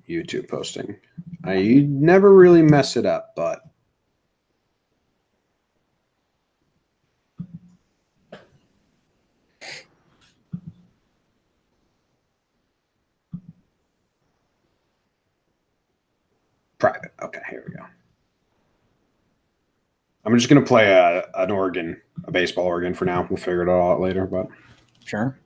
YouTube posting. I never really mess it up, but private. Okay, here we go. I'm just going to play an organ, a baseball organ for now. We'll figure it all out later, but sure.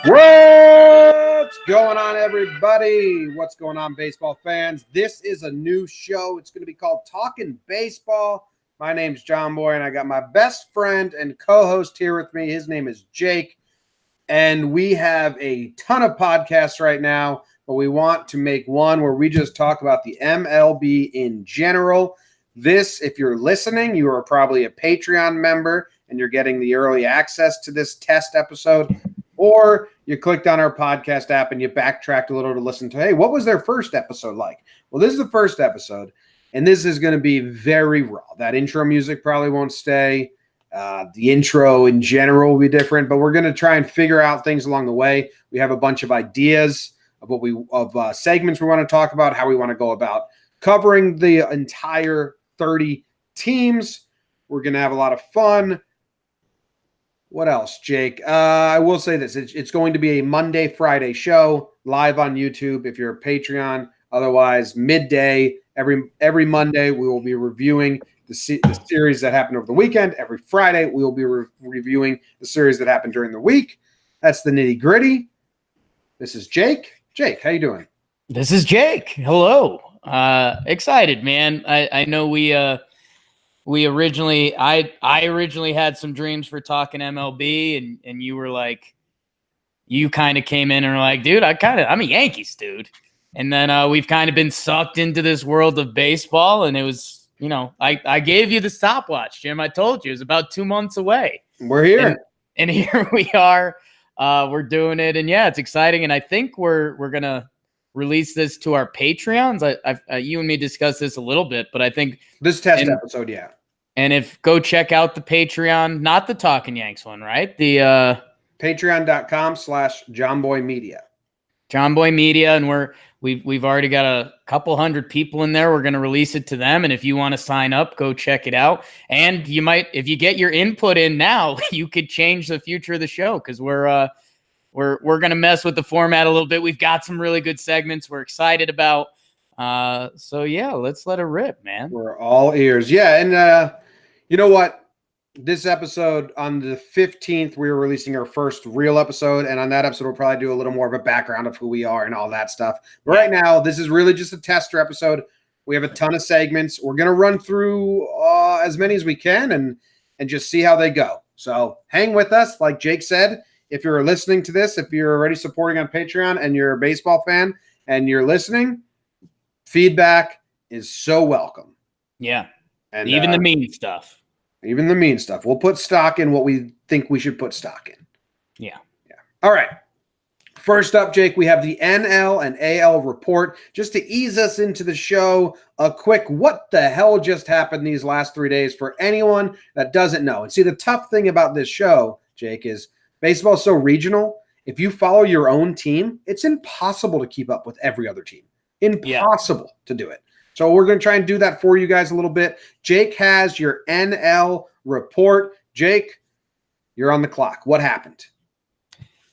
What's going on, everybody? What's going on, baseball fans? This is a new show. It's going to be called Talkin' Baseball. My name's Jomboy, and I got my best friend and co-host here with me. His name is Jake, and we have a ton of podcasts right now, but we want to make one where we just talk about the MLB in general. This, if you're listening, you are probably a Patreon member, and you're getting the early access to this test episode. Or you clicked on our podcast app and you backtracked a little to listen to, hey, what was their first episode like? Well, this is the first episode, and this is going to be very raw. That intro music probably won't stay. The intro in general will be different, but we're going to try and figure out things along the way. We have a bunch of ideas of segments we want to talk about, how we want to go about covering the entire 30 teams. We're going to have a lot of fun. What else, Jake? I will say this. It's going to be a Monday, Friday show live on YouTube if you're a Patreon. Otherwise, midday, every Monday, we will be reviewing the series that happened over the weekend. Every Friday, we will be reviewing the series that happened during the week. That's the nitty gritty. This is Jake. Jake, how you doing? This is Jake. Hello. Excited, man. I know I originally had some dreams for talking MLB, and you were like, you kind of came in and were like, dude, I'm a Yankees dude. And then we've kind of been sucked into this world of baseball, and it was, I gave you the stopwatch, Jim. I told you it was about 2 months away. We're here. And here we are. We're doing it, and yeah, it's exciting. And I think we're going to release this to our Patreons. You and me discussed this a little bit, but I think this test episode, yeah. And go check out the Patreon, not the Talkin' Yanks one, right? The Patreon.com/JomboyMedia. Jomboy Media, and we've already got a couple hundred people in there. We're going to release it to them, and if you want to sign up, go check it out. And you might, if you get your input in now, you could change the future of the show, because we're going to mess with the format a little bit. We've got some really good segments we're excited about. So yeah, let's let it rip, man. We're all ears. Yeah, and you know what? This episode, on the 15th, we were releasing our first real episode, and on that episode, we'll probably do a little more of a background of who we are and all that stuff. But right now, this is really just a tester episode. We have a ton of segments. We're going to run through as many as we can and just see how they go. So hang with us. Like Jake said, if you're listening to this, if you're already supporting on Patreon and you're a baseball fan and you're listening, feedback is so welcome. Yeah. And even the mean stuff. Even the mean stuff. We'll put stock in what we think we should put stock in. Yeah. All right. First up, Jake, we have the NL and AL report. Just to ease us into the show, a quick what the hell just happened these last 3 days for anyone that doesn't know. And see, the tough thing about this show, Jake, is baseball is so regional. If you follow your own team, it's impossible to keep up with every other team. Impossible to do it. So we're going to try and do that for you guys a little bit. Jake has your NL report. Jake, you're on the clock. What happened?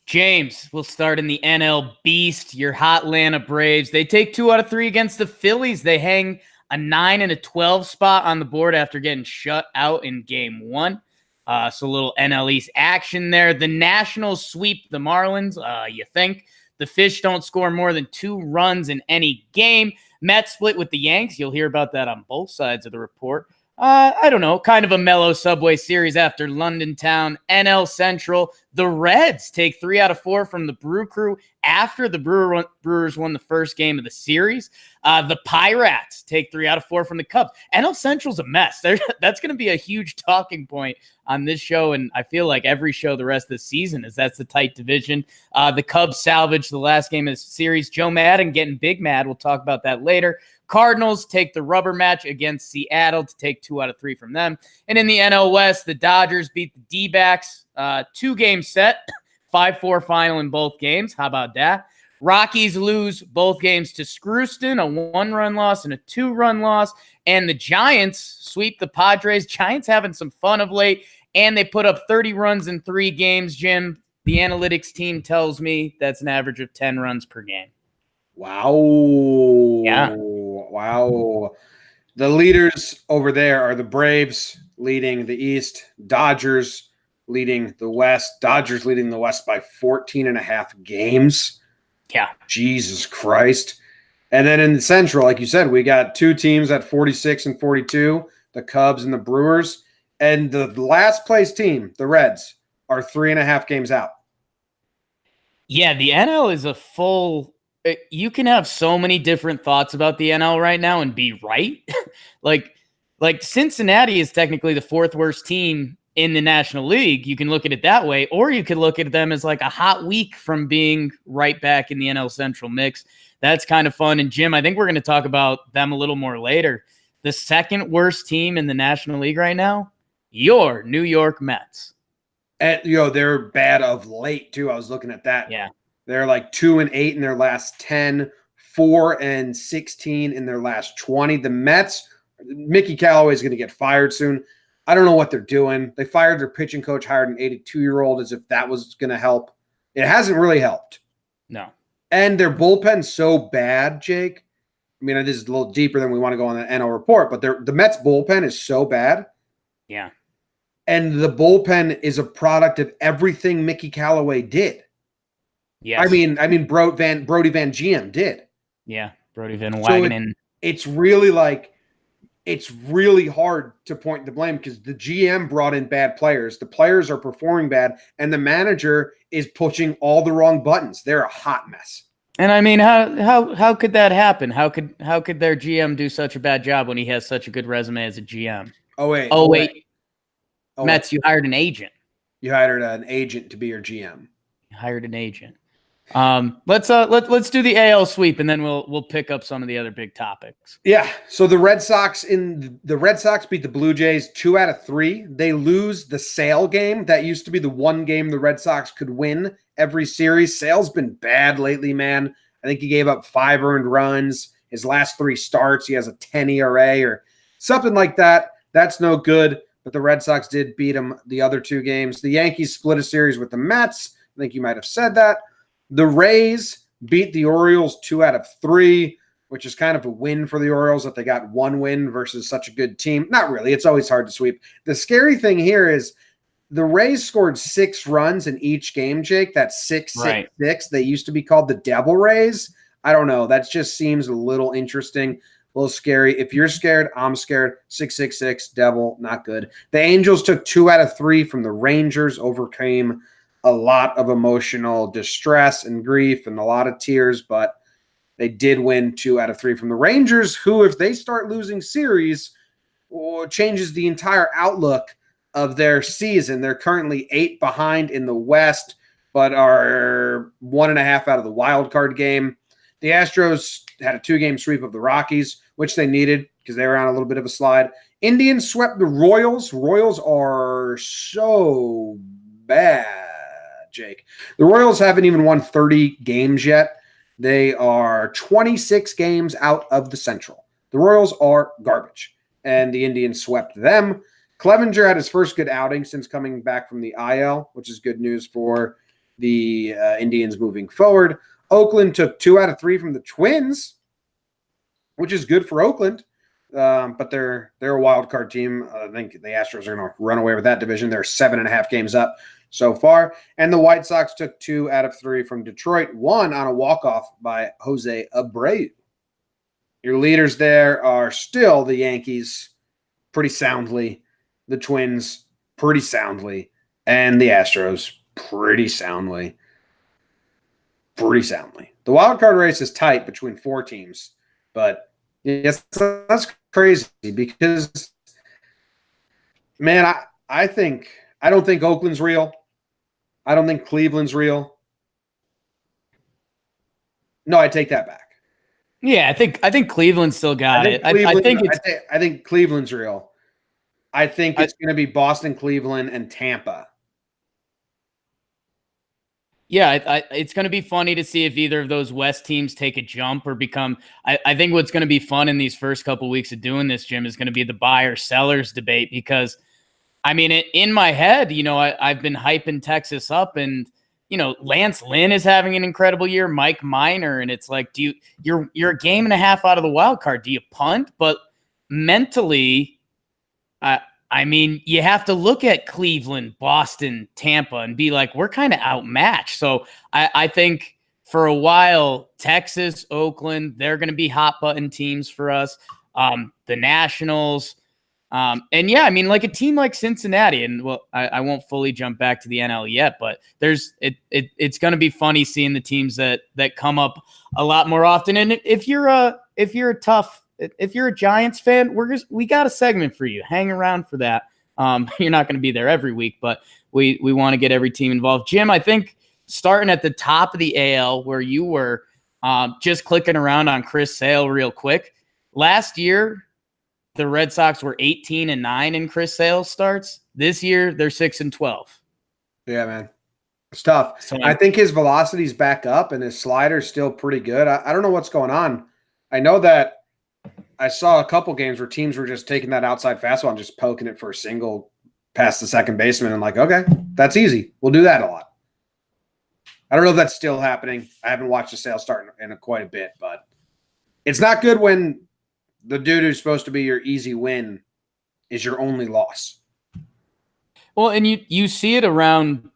James, we'll start in the NL Beast, your hot Atlanta Braves. They take 2 out of 3 against the Phillies. They hang a 9 and a 12 spot on the board after getting shut out in Game 1. So a little NL East action there. The Nationals sweep the Marlins, you think. The Fish don't score more than 2 runs in any game. Mets split with the Yanks. You'll hear about that on both sides of the report. I don't know, kind of a mellow Subway Series after London Town. NL Central, the Reds take 3 out of 4 from the Brew Crew after the Brewers won the first game of the series. The Pirates take 3 out of 4 from the Cubs. NL Central's a mess. That's going to be a huge talking point on this show, and I feel like every show the rest of the season is that's the tight division. The Cubs salvaged the last game of the series. Joe Madden getting big mad. We'll talk about that later. Cardinals take the rubber match against Seattle to take 2 out of 3 from them. And in the NL West, the Dodgers beat the D-backs, 2-game set, 5-4 final in both games. How about that? Rockies lose both games to Screwston, a 1-run loss and a 2-run loss. And the Giants sweep the Padres. Giants having some fun of late, and they put up 30 runs in 3 games, Jim. The analytics team tells me that's an average of 10 runs per game. Wow. Yeah. Wow. The leaders over there are the Braves leading the East, Dodgers leading the West. Dodgers leading the West by 14 and a half games. Yeah. Jesus Christ. And then in the Central, like you said, we got 2 teams at 46 and 42, the Cubs and the Brewers. And the last place team, the Reds, are 3.5 games out. Yeah, the NL is a full. You can have so many different thoughts about the NL right now and be right. like Cincinnati is technically the 4th worst team in the National League. You can look at it that way, or you could look at them as like a hot week from being right back in the NL Central mix. That's kind of fun. And Jim, I think we're going to talk about them a little more later. The 2nd worst team in the National League right now, your New York Mets. And, they're bad of late too. I was looking at that. Yeah. They're like 2-8 in their last 10, 4-16 in their last 20. The Mets, Mickey Callaway is going to get fired soon. I don't know what they're doing. They fired their pitching coach, hired an 82-year-old as if that was going to help. It hasn't really helped. No. And their bullpen's so bad, Jake. I mean, this is a little deeper than we want to go on the NL report, but the Mets bullpen is so bad. Yeah. And the bullpen is a product of everything Mickey Callaway did. Yes. I mean, Brody Van GM did. Yeah, Brody Van Wagenen. So it's really hard to point the blame because the GM brought in bad players. The players are performing bad, and the manager is pushing all the wrong buttons. They're a hot mess. And I mean, how could that happen? How could their GM do such a bad job when he has such a good resume as a GM? Oh wait. Mets, you hired an agent. You hired an agent to be your GM. You hired an agent. Let's do the AL sweep, and then we'll pick up some of the other big topics. Yeah. So the Red Sox beat the Blue Jays 2 out of 3. They lose the Sale game. That used to be the one game the Red Sox could win every series. Sale's been bad lately, man. I think he gave up 5 earned runs. His last 3 starts, he has a 10 ERA or something like that. That's no good. But the Red Sox did beat him the other 2 games. The Yankees split a series with the Mets. I think you might have said that. The Rays beat the Orioles 2 out of 3, which is kind of a win for the Orioles that they got 1 win versus such a good team. Not really. It's always hard to sweep. The scary thing here is the Rays scored 6 runs in each game, Jake. That's 6-6-6. They used to be called the Devil Rays. I don't know. That just seems a little interesting, a little scary. If you're scared, I'm scared. 6-6-6, Devil, not good. The Angels took 2 out of 3 from the Rangers, overcame a lot of emotional distress and grief and a lot of tears, but they did win 2 out of 3 from the Rangers, who, if they start losing series, changes the entire outlook of their season. They're currently 8 behind in the West, but are 1.5 out of the wild card game. The Astros had a 2-game sweep of the Rockies, which they needed because they were on a little bit of a slide. Indians swept the Royals. Royals are so bad, Jake. The Royals haven't even won 30 games yet. They are 26 games out of the Central. The Royals are garbage, and the Indians swept them. Clevenger had his first good outing since coming back from the IL, which is good news for the Indians moving forward. Oakland took 2 out of 3 from the Twins, which is good for Oakland. But they're a wild card team. I think the Astros are going to run away with that division. They're 7.5 games up so far. And the White Sox took 2 out of 3 from Detroit, 1 on a walk-off by Jose Abreu. Your leaders there are still the Yankees pretty soundly, the Twins pretty soundly, and the Astros pretty soundly. Pretty soundly. The wild card race is tight between 4 teams, but yes, that's crazy because, man, I don't think Oakland's real. I don't think Cleveland's real. No, I take that back. Yeah, I think Cleveland still got it. I think Cleveland's real. I think it's going to be Boston, Cleveland, and Tampa. Yeah, it's going to be funny to see if either of those West teams take a jump or become. I think what's going to be fun in these first couple of weeks of doing this, Jim, is going to be the buyer-sellers debate because, I mean, in my head, I've been hyping Texas up, and Lance Lynn is having an incredible year, Mike Minor, and it's like, you're a game and a half out of the wild card. Do you punt? But mentally, I mean, you have to look at Cleveland, Boston, Tampa, and be like, we're kind of outmatched. So I think for a while, Texas, Oakland, they're going to be hot button teams for us. The Nationals. And yeah, I mean, like a team like Cincinnati, and well, I won't fully jump back to the NL yet, but it's going to be funny seeing the teams that come up a lot more often. And if you're a Giants fan, we got a segment for you. Hang around for that. You're not going to be there every week, but we want to get every team involved. Jim, I think starting at the top of the AL where you were just clicking around on Chris Sale real quick. Last year, the Red Sox were 18-9 in Chris Sale's starts. This year, they're 6-12. Yeah, man. It's tough. So, I think his velocity's back up and his slider's still pretty good. I don't know what's going on. I know that I saw a couple games where teams were just taking that outside fastball and just poking it for a single past the second baseman and like, okay, that's easy. We'll do that a lot. I don't know if that's still happening. I haven't watched the Sale start in quite a bit, but it's not good when the dude who's supposed to be your easy win is your only loss. Well, and you see it around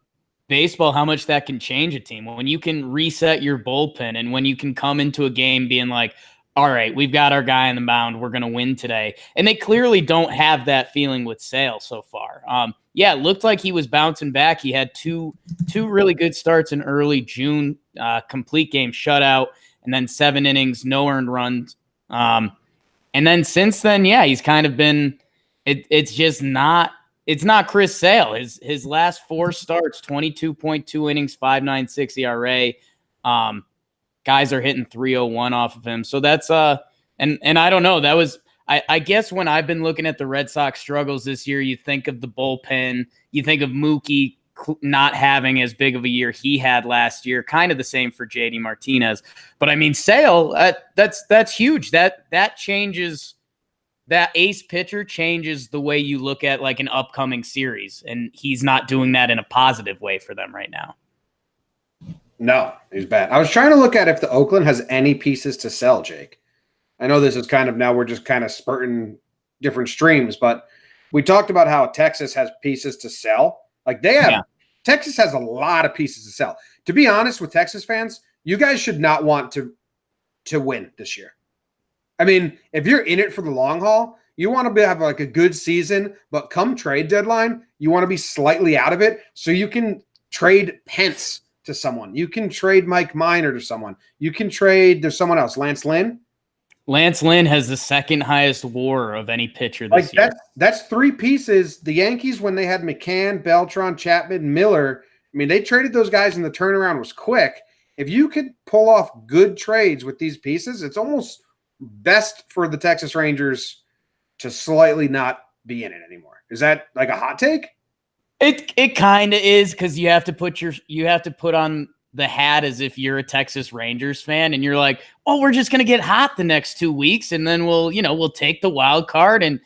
baseball, how much that can change a team. When you can reset your bullpen and when you can come into a game being like, all right, we've got our guy on the mound. We're going to win today. And they clearly don't have that feeling with Sale so far. Yeah, it looked like he was bouncing back. He had two really good starts in early June, complete game shutout, and then 7 innings, no earned runs. And then since then, yeah, he's kind of been it's not Chris Sale. His last 4 starts, 22.2 innings, 5.96 ERA. Guys are hitting 301 off of him. So that's and I don't know. That was I guess when I've been looking at the Red Sox struggles this year, you think of the bullpen, you think of Mookie not having as big of a year he had last year, kind of the same for JD Martinez. But I mean, Sale, that's huge. That changes, that ace pitcher changes the way you look at like an upcoming series. And he's not doing that in a positive way for them right now. No, he's bad. I was trying to look at if the Oakland has any pieces to sell, Jake. I know this is kind of now we're just kind of spurting different streams, but we talked about how Texas has pieces to sell. Like they have, Texas has a lot of pieces to sell. To be honest with Texas fans, you guys should not want to win this year. I mean, if you're in it for the long haul, you want to have like a good season, but come trade deadline, you want to be slightly out of it so you can trade Pence to someone. You can trade Mike Minor to someone. You can trade, there's someone else, Lance Lynn. Lance Lynn has the second highest WAR of any pitcher this year. That's 3 pieces. The Yankees, when they had McCann, Beltran, Chapman, Miller, I mean, they traded those guys and the turnaround was quick. If you could pull off good trades with these pieces, it's almost best for the Texas Rangers to slightly not be in it anymore. Is that like a hot take? It kind of is, because you have to put on the hat as if you're a Texas Rangers fan and you're like, oh, we're just going to get hot the next 2 weeks and then we'll take the wild card and,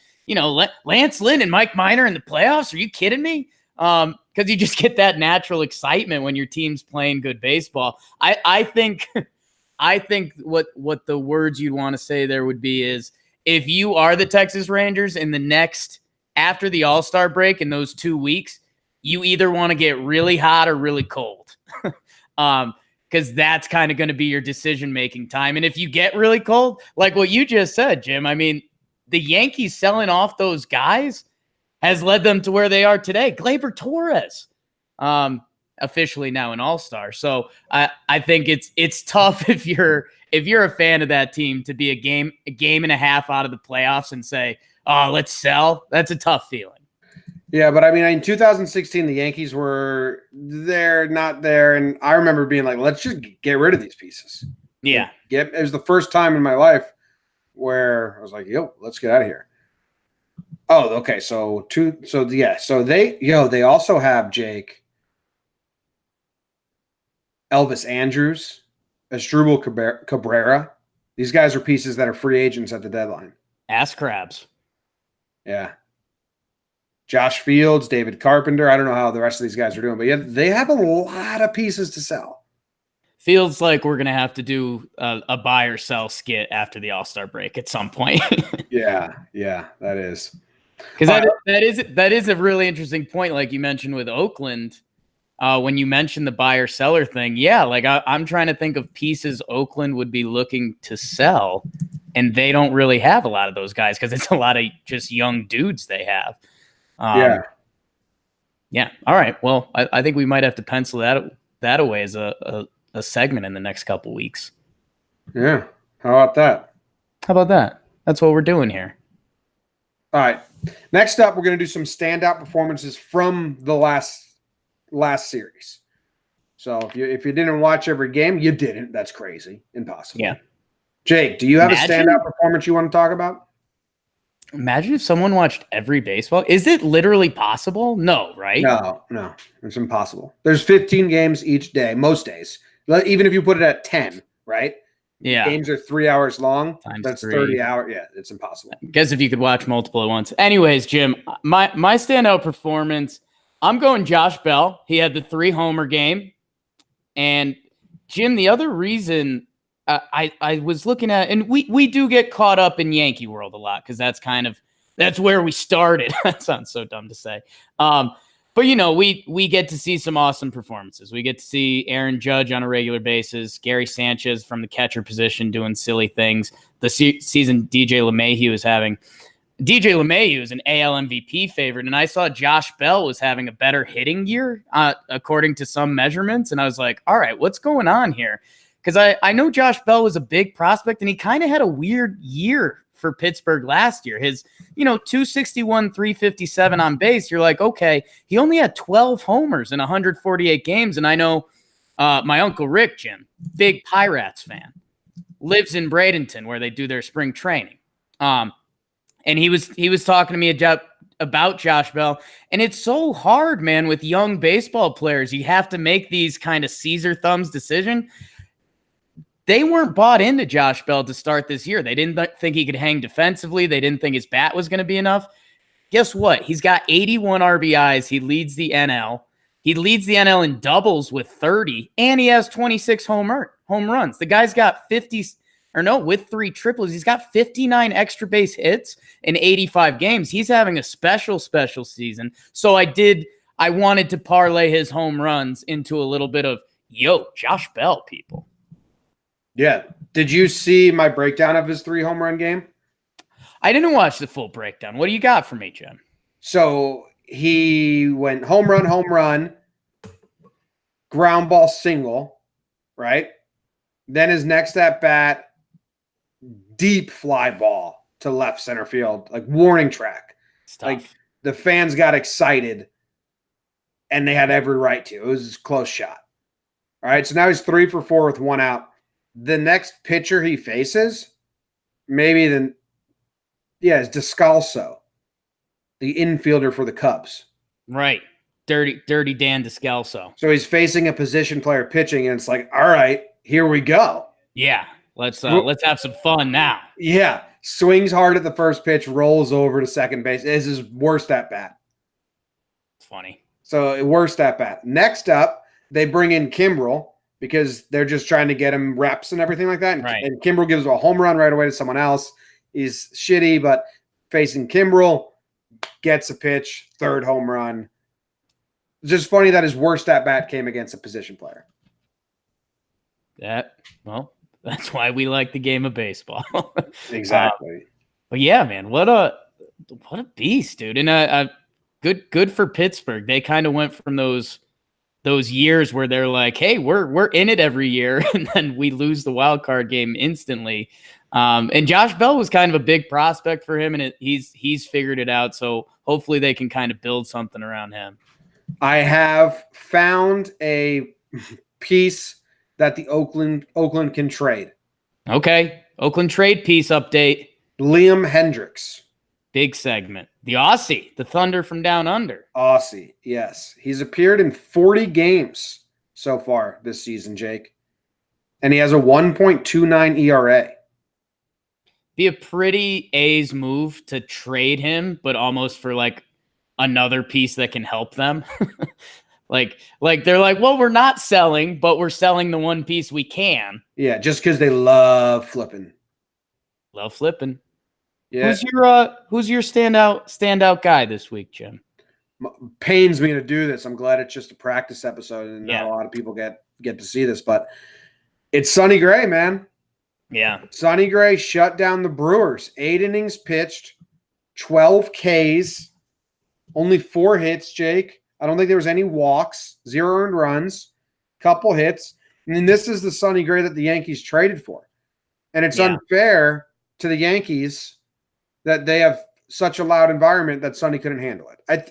Lance Lynn and Mike Minor in the playoffs. Are you kidding me? Because you just get that natural excitement when your team's playing good baseball. I think what the words you'd want to say there would be is, if you are the Texas Rangers in the next, after the All-Star break in those 2 weeks, you either want to get really hot or really cold. Because that's kind of going to be your decision-making time. And if you get really cold, like what you just said, Jim, I mean, the Yankees selling off those guys has led them to where they are today. Gleyber Torres, officially now an all-star. So I think it's tough if you're a fan of that team to be a game and a half out of the playoffs and say, oh, let's sell. That's a tough feeling. Yeah, but I mean, in 2016, the Yankees were there, not there, and I remember being like, let's just get rid of these pieces. Yeah. It was the first time in my life where I was like, yo, let's get out of here. Oh, okay. So they also have Jake, Elvis Andrews, Asdrubal Cabrera. These guys are pieces that are free agents at the deadline. Ass crabs. Yeah. Josh Fields, David Carpenter. I don't know how the rest of these guys are doing, but yeah, they have a lot of pieces to sell. Feels like we're going to have to do a buy or sell skit after the All-Star break at some point. Yeah, that is. Because that is a really interesting point, like you mentioned with Oakland. When you mentioned the buyer seller thing, yeah, like I'm trying to think of pieces Oakland would be looking to sell, and they don't really have a lot of those guys because it's a lot of just young dudes they have. Yeah. All right. Well, I think we might have to pencil that away as a segment in the next couple weeks. Yeah. How about that? How about that? That's what we're doing here. All right. Next up, we're going to do some standout performances from the last series. So if you didn't watch every game, you didn't. That's crazy. Impossible. Yeah. Jake, do you have a standout performance you want to talk about? Imagine if someone watched every baseball. Is it literally possible? No, right? No. It's impossible. There's 15 games each day, most days. Even if you put it at 10, right? Yeah. Games are 3 hours long. That's 3. 30 hours. Yeah, it's impossible. I guess if you could watch multiple at once. Anyways, Jim, my standout performance, I'm going Josh Bell. He had the 3-homer game. And Jim, the other reason I was looking at, and we do get caught up in Yankee world a lot because that's where we started. That sounds so dumb to say. But we get to see some awesome performances. We get to see Aaron Judge on a regular basis, Gary Sanchez from the catcher position doing silly things. The season DJ LeMahieu is having. DJ LeMahieu is an AL MVP favorite, and I saw Josh Bell was having a better hitting year according to some measurements, and I was like, all right, what's going on here? Because I know Josh Bell was a big prospect, and he kind of had a weird year for Pittsburgh last year. His, 261, 357 on base, you're like, okay, he only had 12 homers in 148 games, and I know my Uncle Rick, Jim, big Pirates fan, lives in Bradenton where they do their spring training. And he was talking to me about Josh Bell, and it's so hard, man, with young baseball players. You have to make these kind of Caesar thumbs decision. They weren't bought into Josh Bell to start this year. They didn't think he could hang defensively. They didn't think his bat was going to be enough. Guess what? He's got 81 RBIs. He leads the NL. He leads the NL in doubles with 30, and he has 26 home runs. The guy's got with 3 triples, he's got 59 extra base hits in 85 games. He's having a special season. So I wanted to parlay his home runs into a little bit of, Josh Bell, people. Yeah. Did you see my breakdown of his 3 home run game? I didn't watch the full breakdown. What do you got for me, Jim? So he went home run, ground ball single, right? Then his next at bat, deep fly ball to left center field, like warning track. Like the fans got excited and they had every right to. It was a close shot. All right. So now he's 3 for 4 with 1 out. The next pitcher he faces, is Descalso, the infielder for the Cubs. Right. Dirty Dan Descalso. So he's facing a position player pitching, and it's like, all right, here we go. Yeah. Let's have some fun now. Yeah. Swings hard at the first pitch, rolls over to second base. This is his worst at bat. It's funny. So worst at bat. Next up, they bring in Kimbrel because they're just trying to get him reps and everything like that. And Kimbrel gives a home run right away to someone else. He's shitty, but facing Kimbrel, gets a pitch, 3rd home run. It's just funny that his worst at bat came against a position player. That's why we like the game of baseball. Exactly. But yeah, man, what a beast, dude. And good for Pittsburgh. They kind of went from those years where they're like, hey, we're in it every year, and then we lose the wild card game instantly. And Josh Bell was kind of a big prospect for him, and he's figured it out. So hopefully they can kind of build something around him. I have found a piece that the Oakland can trade. Okay, Oakland trade piece update. Liam Hendriks. Big segment. The Aussie, the Thunder from down under. Aussie, yes. He's appeared in 40 games so far this season, Jake. And he has a 1.29 ERA. Be a pretty A's move to trade him, but almost for like another piece that can help them. like they're like, well, we're not selling, but we're selling the one piece we can. Yeah, just because they love flipping. Love flipping. Yeah. Who's your standout guy this week, Jim? Pains me to do this. I'm glad it's just a practice episode and not a lot of people get to see this, but it's Sonny Gray, man. Yeah. Sonny Gray shut down the Brewers. 8 innings pitched, 12 Ks, only 4 hits, Jake. I don't think there was any walks, 0 earned runs, couple hits. And then this is the Sonny Gray that the Yankees traded for. And it's unfair to the Yankees that they have such a loud environment that Sonny couldn't handle it.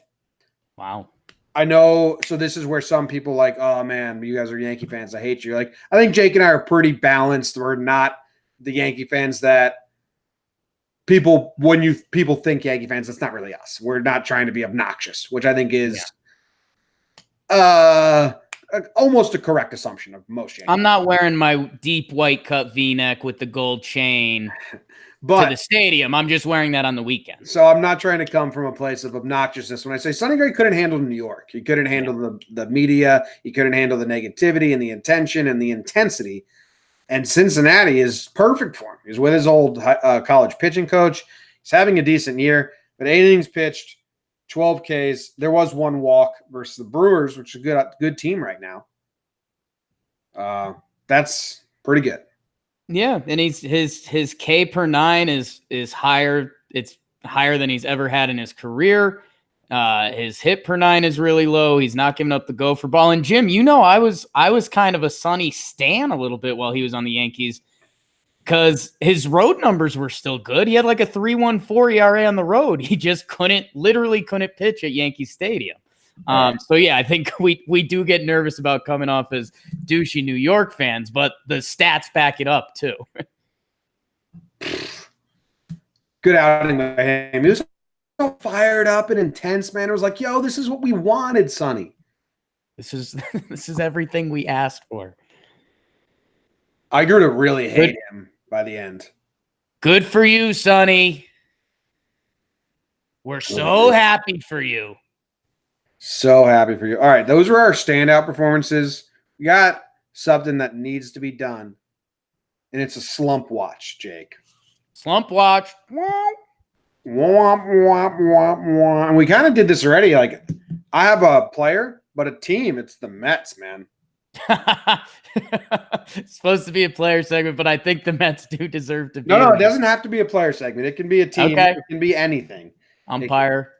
Wow. I know. So this is where some people like, oh man, you guys are Yankee fans. I hate you. Like, I think Jake and I are pretty balanced. We're not the Yankee fans that people think Yankee fans, that's not really us. We're not trying to be obnoxious, which I think is almost a correct assumption of most Yankees. I'm not wearing my deep white cut V-neck with the gold chain to the stadium. I'm just wearing that on the weekend. So I'm not trying to come from a place of obnoxiousness. When I say Sonny Gray couldn't handle New York, he couldn't handle the media, he couldn't handle the negativity and the intention and the intensity. And Cincinnati is perfect for him. He's with his old college pitching coach. He's having a decent year, but 8 innings pitched, 12 Ks. There was 1 walk versus the Brewers, which is a good team right now. That's pretty good. Yeah, and his K per 9 is higher. It's higher than he's ever had in his career. His hit per 9 is really low. He's not giving up the gopher ball. And Jim, I was kind of a Sonny stan a little bit while he was on the Yankees because his road numbers were still good. He had like a 3.14 ERA on the road. He just literally couldn't pitch at Yankee Stadium. So yeah, I think we do get nervous about coming off as douchey New York fans, but the stats back it up too. Good outing by him. He was so fired up and intense, man. It was like, yo, this is what we wanted, Sonny. This is everything we asked for. I grew to really hate him by the end. Good for you, Sonny. We're so happy for you. So happy for you. All right, those were our standout performances. We got something that needs to be done, and it's a slump watch, Jake. Slump watch. Womp, womp, womp, womp. And we kind of did this already. Like, I have a player, but a team. It's the Mets, man. It's supposed to be a player segment, but I think the Mets do deserve to be. No, it doesn't have to be a player segment. It can be a team. Okay. It can be anything. Umpire.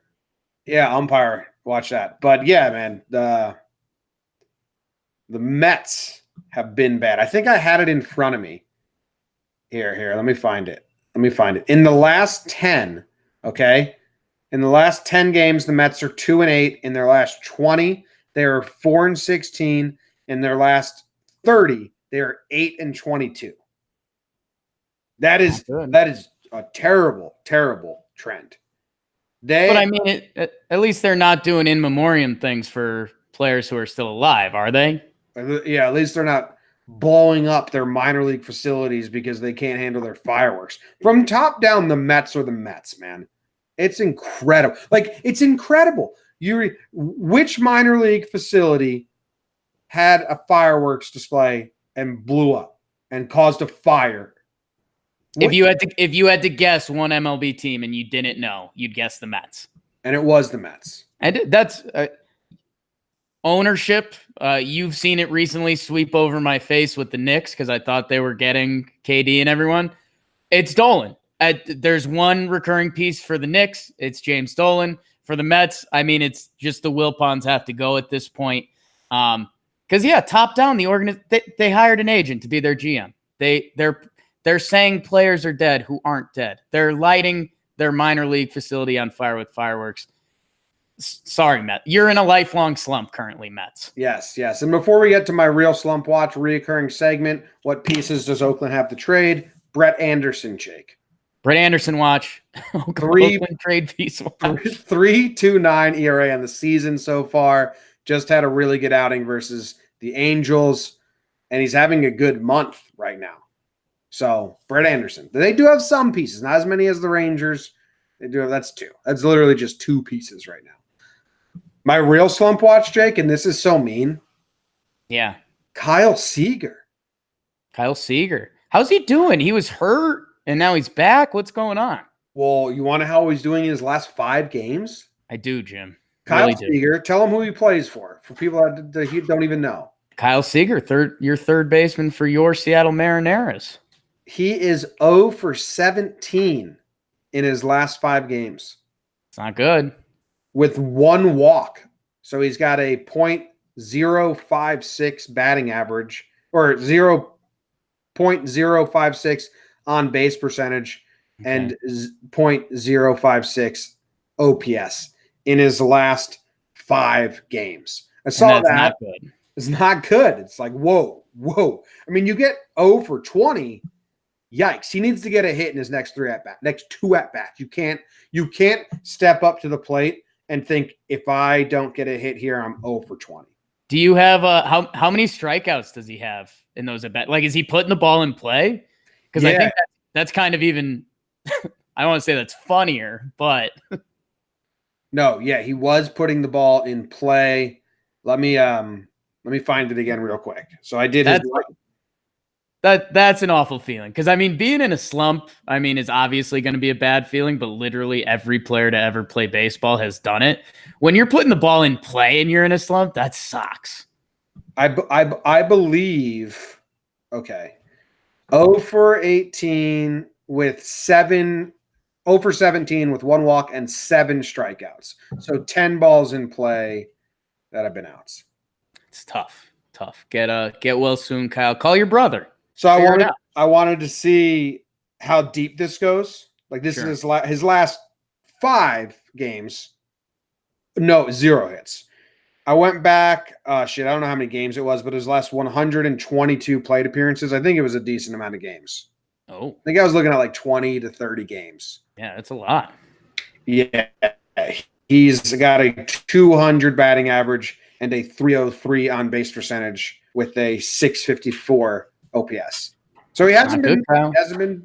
Umpire. Watch that. But yeah, man, the Mets have been bad. I think I had it in front of me. Here. Let me find it. In the last 10, okay? In the last 10 games, the Mets are 2-8. In their last 20, they are 4-16. In their last 30, they are 8-22. That is a terrible, terrible trend. But I mean, at least they're not doing in memoriam things for players who are still alive, are they? Yeah, at least they're not blowing up their minor league facilities because they can't handle their fireworks. From top down, the Mets are the Mets, man. It's incredible. Like, it's incredible. Which minor league facility had a fireworks display and blew up and caused a fire? If you had to guess one MLB team and you didn't know, you'd guess the Mets. And it was the Mets. And that's ownership. You've seen it recently sweep over my face with the Knicks because I thought they were getting KD and everyone. It's Dolan. there's one recurring piece for the Knicks. It's James Dolan. For the Mets, I mean, it's just the Wilpons have to go at this point. Because top down, they hired an agent to be their GM. They're saying players are dead who aren't dead. They're lighting their minor league facility on fire with fireworks. Sorry, Met. You're in a lifelong slump currently, Mets. Yes. And before we get to my real slump watch reoccurring segment, what pieces does Oakland have to trade? Brett Anderson, Jake. Brett Anderson watch. Oakland trade piece watch. 3.29 ERA on the season so far. Just had a really good outing versus the Angels, and he's having a good month right now. So, Brett Anderson. They do have some pieces, not as many as the Rangers. They do have, that's two. That's literally just two pieces right now. My real slump watch, Jake, and this is so mean. Yeah. Kyle Seager. How's he doing? He was hurt, and now he's back. What's going on? Well, you want to know how he's doing in his last 5 games? I do, Jim. Kyle really Seager, tell him who he plays for people that don't even know. Kyle Seager, your third baseman for your Seattle Marineros. He is 0 for 17 in his last 5 games. It's not good. With 1 walk. So he's got a .056 batting average, or 0.056 on base percentage, and .056 OPS in his last 5 games. I saw that. Not good. It's not good. It's like, whoa. I mean, you get 0 for 20. Yikes. He needs to get a hit in his next 2 at-bats. You can't step up to the plate and think, if I don't get a hit here, I'm 0 for 20. Do you have how many strikeouts does he have in those at-bats? Like, is he putting the ball in play? Because I think that's kind of even I don't want to say that's funnier, but no, he was putting the ball in play. Let me find it again real quick. So I did That's an awful feeling, because I mean, being in a slump, I mean, is obviously going to be a bad feeling, but literally every player to ever play baseball has done it. When you're putting the ball in play and you're in a slump, that sucks. I believe. Okay, 0 for 18 with 0 for 17 with 1 walk and 7 strikeouts. So 10 balls in play that have been outs. It's tough. Get well soon, Kyle. Call your brother. So I wanted to see how deep this goes. Like, this is his last 5 games. No, 0 hits. I went back. I don't know how many games it was, but his last 122 plate appearances. I think it was a decent amount of games. Oh, I think I was looking at like 20 to 30 games. Yeah, that's a lot. Yeah, he's got a 200 batting average and a 303 on base percentage with a 654 OPS. So he hasn't been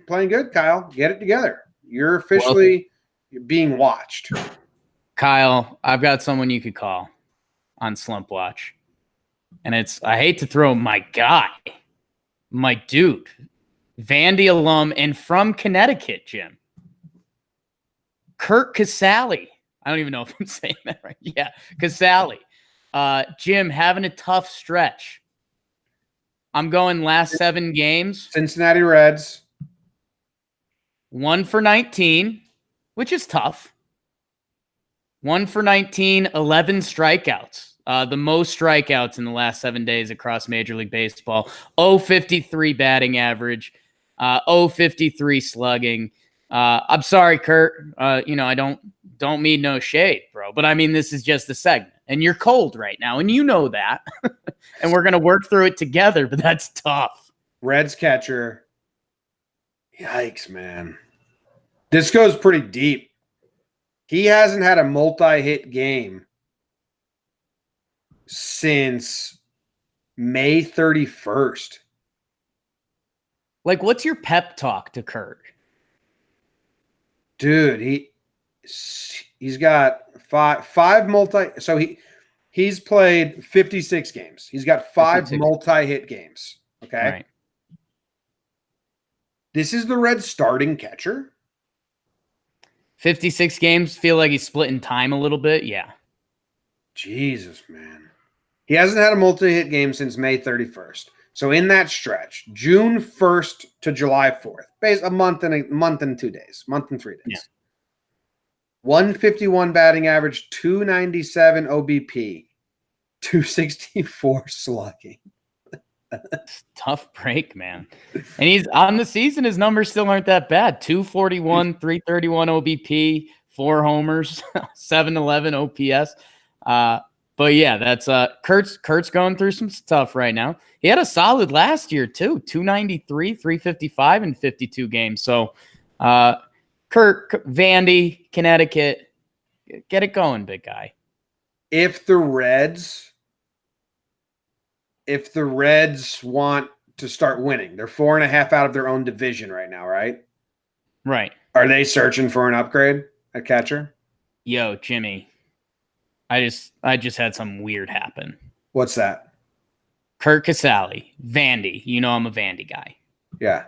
playing good, Kyle. Get it together. You're officially being watched. Kyle, I've got someone you could call on Slump Watch. And I hate to throw my guy, my dude, Vandy alum and from Connecticut, Jim. Kurt Casale. I don't even know if I'm saying that right. Yeah, Casale. Jim, having a tough stretch. I'm going last 7 games. Cincinnati Reds. 1 for 19, which is tough. 1 for 19, 11 strikeouts. The most strikeouts in the last 7 days across Major League Baseball. 0.53 batting average. 0.53 slugging. I'm sorry, Kurt. I don't mean no shade, bro. But I mean, this is just a segment. And you're cold right now, and you know that. And we're going to work through it together, but that's tough. Reds catcher. Yikes, man. This goes pretty deep. He hasn't had a multi-hit game since May 31st. Like, what's your pep talk to Kurt? Dude, he's got five multi. So he's played 56 games. He's got 5 multi-hit games. Okay. Right. This is the Reds starting catcher. 56 games. Feel like he's splitting time a little bit. Yeah. Jesus, man. He hasn't had a multi-hit game since May 31st. So in that stretch, June 1st to July 4th, a month and 2 days, month and 3 days. Yeah. 151 batting average, 297 OBP, 264 slugging. Tough break, man. And he's on the season. His numbers still aren't that bad. 241, 331 OBP, 4 homers, 711 OPS. But yeah, that's Kurt's going through some stuff right now. He had a solid last year too, 293, 355 in 52 games. So Kurt, Vandy, Connecticut, get it going, big guy. If the Reds want to start winning, they're 4.5 out of their own division right now, right? Right. Are they searching for an upgrade at catcher? Yo, Jimmy, I just had something weird happen. What's that? Kurt Casale, Vandy. You know I'm a Vandy guy. Yeah.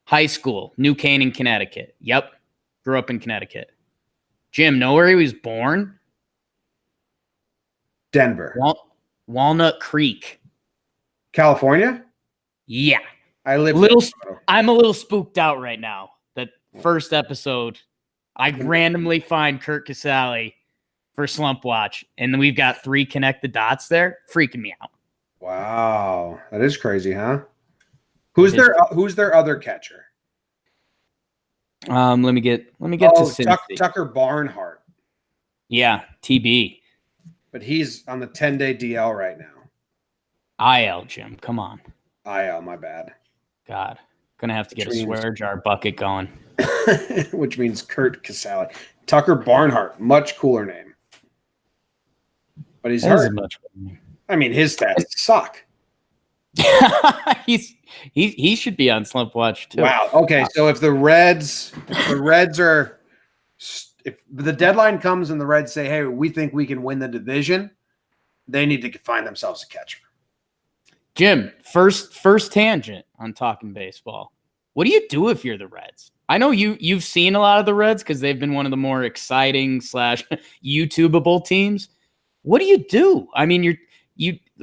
High school, New Canaan, Connecticut. Yep. Grew up in Connecticut. Jim, know where he was born? Denver. Walnut Creek. California? Yeah. I'm a little spooked out right now. That first episode, I randomly find Kurt Casale for Slump Watch, and then we've got 3 connect the dots there, freaking me out. Wow, that is crazy, huh? Who's their other catcher? Let me get to Tucker Barnhart. Yeah, TB. But he's on the 10-day DL right now. IL, Jim. Come on. IL, my bad. God. Gonna have to get a swear jar bucket going. Which means Kurt Casale. Tucker Barnhart, much cooler name. But he's hurt. I mean, his stats suck. he should be on Slump Watch too. Wow. Okay, so if the Reds are, if the deadline comes and the Reds say, "Hey, we think we can win the division," they need to find themselves a catcher. Jim, first tangent on talking baseball. What do you do if you're the Reds? I know you've seen a lot of the Reds because they've been one of the more exciting / YouTubeable teams. What do you do? I mean,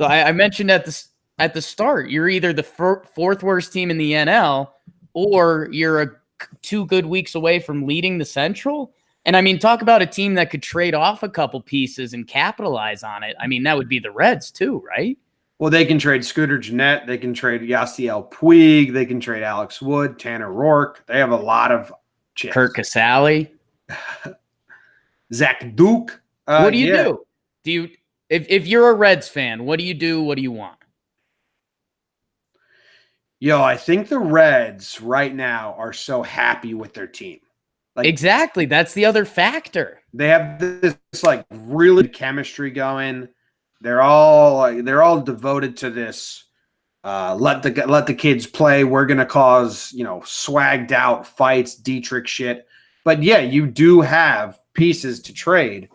I mentioned at the start, you're either the fourth worst team in the NL, or you're 2 good weeks away from leading the Central. And I mean, talk about a team that could trade off a couple pieces and capitalize on it. I mean, that would be the Reds too, right? Well, they can trade Scooter Gennett. They can trade Yasiel Puig. They can trade Alex Wood, Tanner Rourke. They have a lot of chips. Kurt Casale. Zach Duke. What do you do? If you're a Reds fan, what do you do? What do you want? Yo, I think the Reds right now are so happy with their team. Exactly. That's the other factor. They have this really chemistry going. They're all devoted to this. Let the kids play. We're gonna cause swagged out fights, Dietrich shit. But yeah, you do have pieces to trade,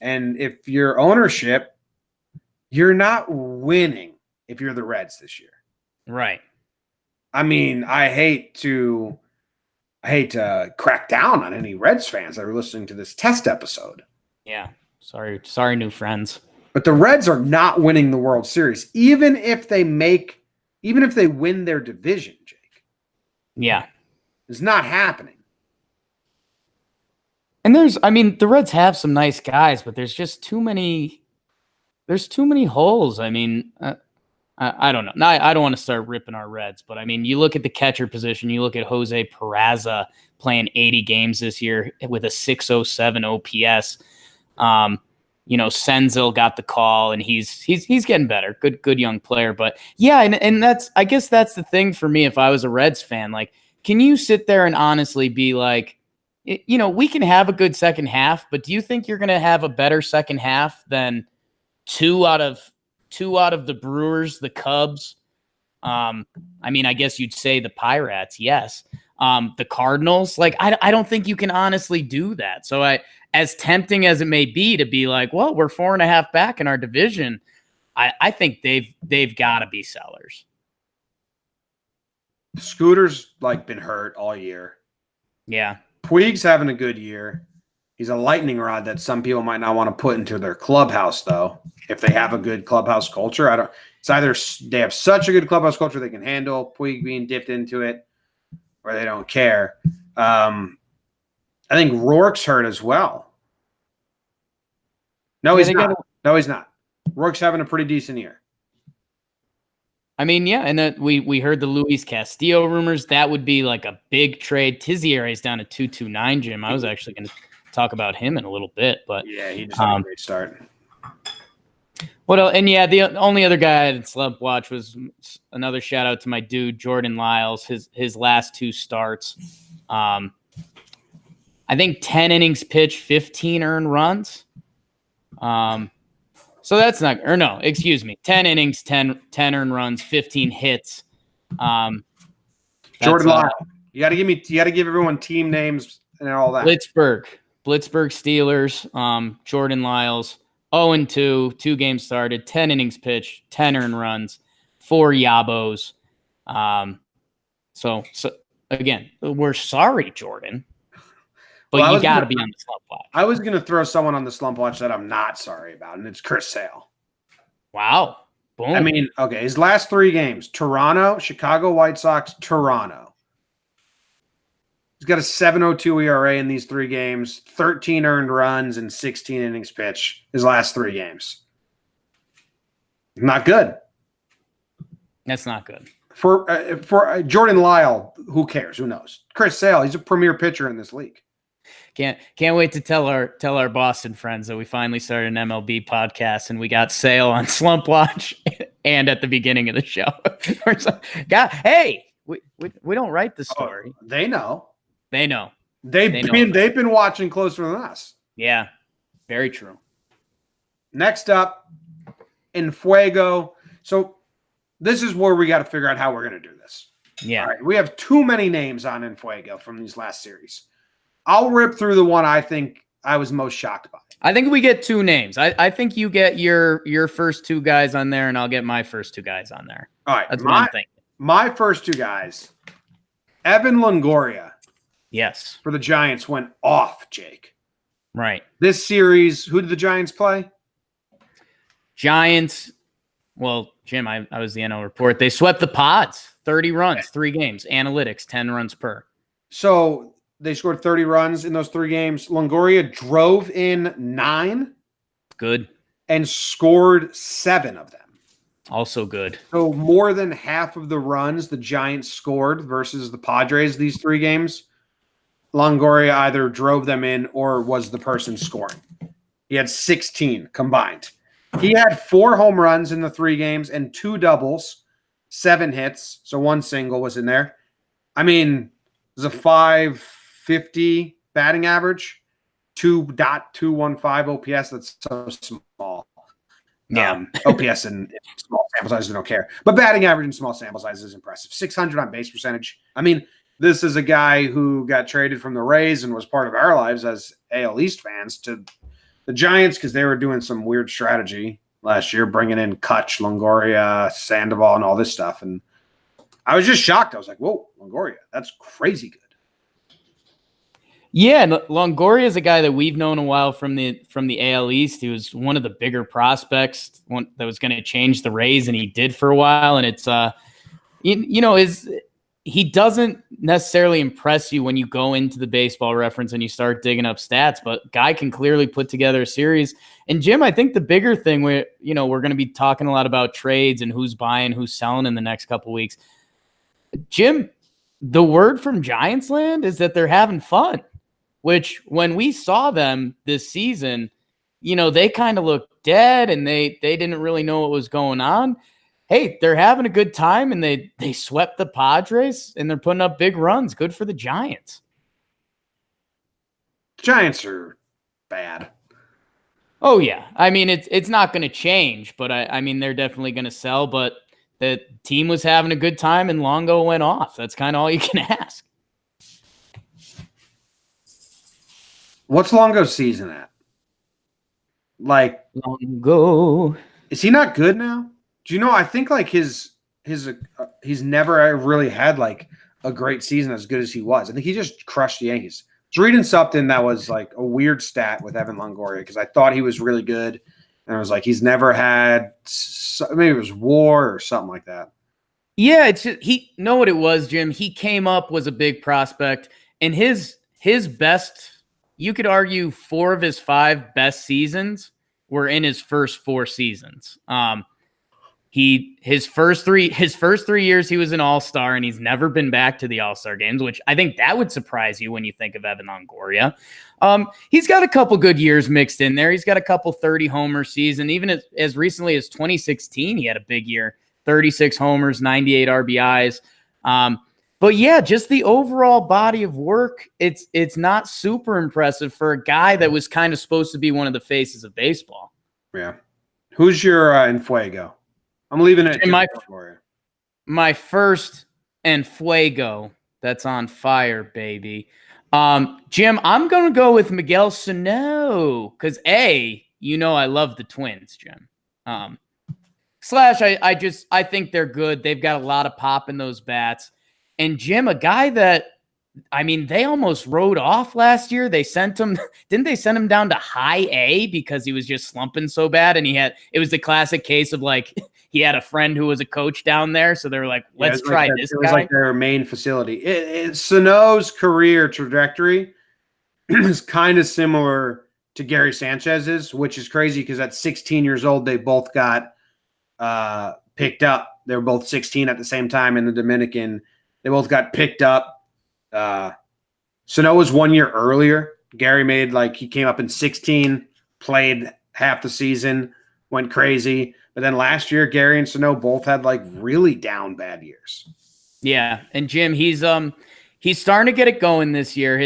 and if your ownership, you're not winning if you're the Reds this year. Right. I mean, I hate to crack down on any Reds fans that are listening to this test episode. Yeah. Sorry, new friends. But the Reds are not winning the World Series, even if they win their division, Jake. Yeah. It's not happening. And the Reds have some nice guys, but there's just too many holes. I mean, I don't know. Now, I don't want to start ripping our Reds, but I mean, you look at the catcher position, you look at Jose Peraza playing 80 games this year with a 607 OPS. Senzel got the call, and he's getting better. Good young player. But yeah, and I guess that's the thing for me. If I was a Reds fan, can you sit there and honestly be like, we can have a good second half, but do you think you're going to have a better second half than two out of the Brewers, the Cubs? I guess you'd say the Pirates, yes. The Cardinals, I don't think you can honestly do that. So as tempting as it may be to be like, well, we're 4.5 back in our division, I think they've got to be sellers. Scooter's been hurt all year. Yeah. Puig's having a good year. He's a lightning rod that some people might not want to put into their clubhouse, though. If they have a good clubhouse culture, it's either they have such a good clubhouse culture they can handle Puig being dipped into it, or they don't care. I think Rourke's hurt as well. No, he's not. No, he's not. Rourke's having a pretty decent year. I mean, yeah, and we heard the Luis Castillo rumors. That would be like a big trade. Tizier is down to 2.29, Jim. I was actually going to talk about him in a little bit, but yeah, he just had a great start. What else? And yeah, the only other guy I didn't slump watch was another shout out to my dude Jordan Lyles. His last 2 starts, I think 10 innings pitched, 15 earned runs. So that's not, or no, excuse me, 10 innings, 10 earned runs, 15 hits. Jordan Lyles. You got to give everyone team names and all that. Blitzburg Steelers, Jordan Lyles, 0-2, 2 games started, 10 innings pitched, 10 earned runs, 4 yabos. So again, we're sorry, Jordan, but you got to be on the slump watch. I was going to throw someone on the slump watch that I'm not sorry about, and it's Chris Sale. Wow. Boom. I mean, okay, his last 3 games, Toronto, Chicago White Sox, Toronto. He's got a 7.02 ERA in these 3 games, 13 earned runs, and 16 innings pitched his last 3 games. Not good. That's not good. For Jordan Lyle, who cares? Who knows? Chris Sale, he's a premier pitcher in this league. Can't wait to tell our Boston friends that we finally started an MLB podcast and we got Sale on Slump Watch and at the beginning of the show. Hey, we don't write the story. Oh, they know. They know. They've been watching closer than us. Yeah, very true. Next up, Enfuego. So this is where we got to figure out how we're going to do this. Yeah. All right, we have too many names on Enfuego from these last series. I'll rip through the one I think I was most shocked by. I think we get 2 names. I think you get your first 2 guys on there, and I'll get my first 2 guys on there. All right. That's what I'm thinking. My first 2 guys, Evan Longoria. Yes. For the Giants went off, Jake. Right. This series, who did the Giants play? Giants. Well, Jim, I was the NL report. They swept the Pods. 30 runs, 3 games. Analytics, 10 runs per. So they scored 30 runs in those 3 games. Longoria drove in 9. Good. And scored 7 of them. Also good. So more than half of the runs the Giants scored versus the Padres these 3 games, Longoria either drove them in or was the person scoring. He had 16 combined. He had 4 home runs in the 3 games and 2 doubles, 7 hits. So 1 single was in there. I mean, it was a .550 batting average, 2.215 OPS. That's so small. Yeah. OPS in small sample sizes, I don't care. But batting average in small sample sizes is impressive. 600 on base percentage. I mean, this is a guy who got traded from the Rays and was part of our lives as AL East fans to the Giants because they were doing some weird strategy last year, bringing in Kutch, Longoria, Sandoval, and all this stuff. And I was just shocked. I was like, whoa, Longoria, that's crazy good. Yeah, Longoria is a guy that we've known a while from the AL East. He was one of the bigger prospects, one that was going to change the Rays, and he did for a while. And it's he doesn't necessarily impress you when you go into the Baseball Reference and you start digging up stats, but guy can clearly put together a series. And Jim, I think the bigger thing we're going to be talking a lot about trades and who's buying, who's selling in the next couple weeks. Jim, the word from Giants land is that they're having fun, which when we saw them this season, they kind of looked dead and they didn't really know what was going on. Hey, they're having a good time, and they swept the Padres, and they're putting up big runs. Good for the Giants. The Giants are bad. Oh, yeah. I mean, it's not going to change, but I mean, they're definitely going to sell. But the team was having a good time, and Longo went off. That's kind of all you can ask. What's Longo's season at? Like Longo. Is he not good now? Do you know? I think like he's never really had like a great season as good as he was. I think he just crushed the Yankees. was reading something that was like a weird stat with Evan Longoria because I thought he was really good. And I was like, he's never had, maybe it was WAR or something like that. Yeah, it's just, he know what it was, Jim. He came up, was a big prospect, and his best, you could argue 4 of his 5 best seasons were in his first 4 seasons. His first 3 years he was an all-star, and he's never been back to the all-star games, which I think that would surprise you when you think of Evan Longoria. He's got a couple good years mixed in there. He's got a couple 30-homer season. Even as recently as 2016, he had a big year. 36 homers, 98 RBIs. But yeah, just the overall body of work, it's not super impressive for a guy that was kind of supposed to be one of the faces of baseball. Yeah. Who's your Enfuego? I'm leaving it. My first Enfuego that's on fire, baby. Jim, I'm going to go with Miguel Sano because I love the Twins, Jim. I think they're good. They've got a lot of pop in those bats. And Jim, a guy that, they almost rode off last year. They sent him, didn't they send him down to high A because he was just slumping so bad? And it was the classic case of like, he had a friend who was a coach down there. So they were like, let's try this guy. It was like their main facility. Sano's career trajectory is kind of similar to Gary Sanchez's, which is crazy because at 16 years old, they both got picked up. They were both 16 at the same time in the Dominican. They both got picked up. Sano was 1 year earlier. Gary he came up in 16, played half the season, went crazy. But then last year, Gary and Sano both had really down bad years. Yeah. And Jim, he's starting to get it going this year.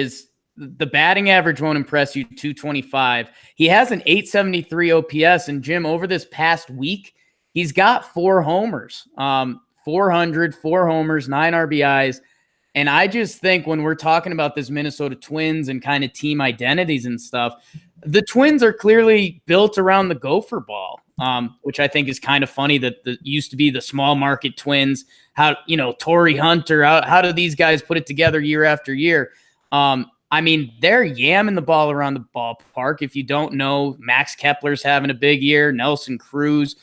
The batting average won't impress you, 225. He has an 873 OPS. And Jim, over this past week, he's got 4 homers, 400, 4 homers, 9 RBIs. And I just think when we're talking about this Minnesota Twins and kind of team identities and stuff, the Twins are clearly built around the gopher ball, which I think is kind of funny that used to be the small market Twins. How, Torrey Hunter, how do these guys put it together year after year? They're yamming the ball around the ballpark. If you don't know, Max Kepler's having a big year. Nelson Cruz,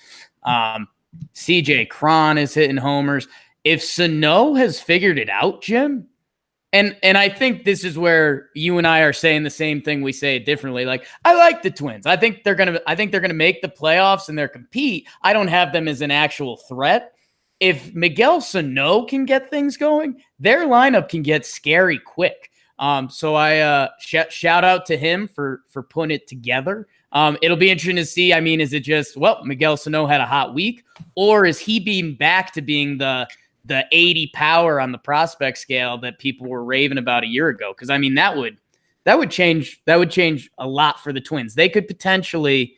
CJ Cron is hitting homers. If Sano has figured it out, Jim, and I think this is where you and I are saying the same thing. We say it differently. Like, I like the Twins. I think they're gonna make the playoffs and they're compete. I don't have them as an actual threat. If Miguel Sano can get things going, their lineup can get scary quick. So I shout out to him for putting it together. It'll be interesting to see. Is it just, Miguel Sano had a hot week, or is he being back to being the 80 power on the prospect scale that people were raving about a year ago? Because that would change a lot for the Twins. They could potentially,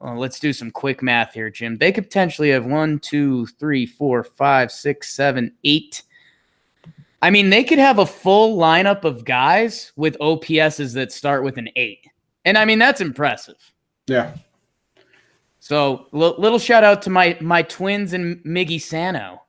let's do some quick math here, Jim. They could potentially have 1, 2, 3, 4, 5, 6, 7, 8. They could have a full lineup of guys with OPSs that start with an 8. And that's impressive. Yeah. So little shout out to my Twins and Miggy Sano.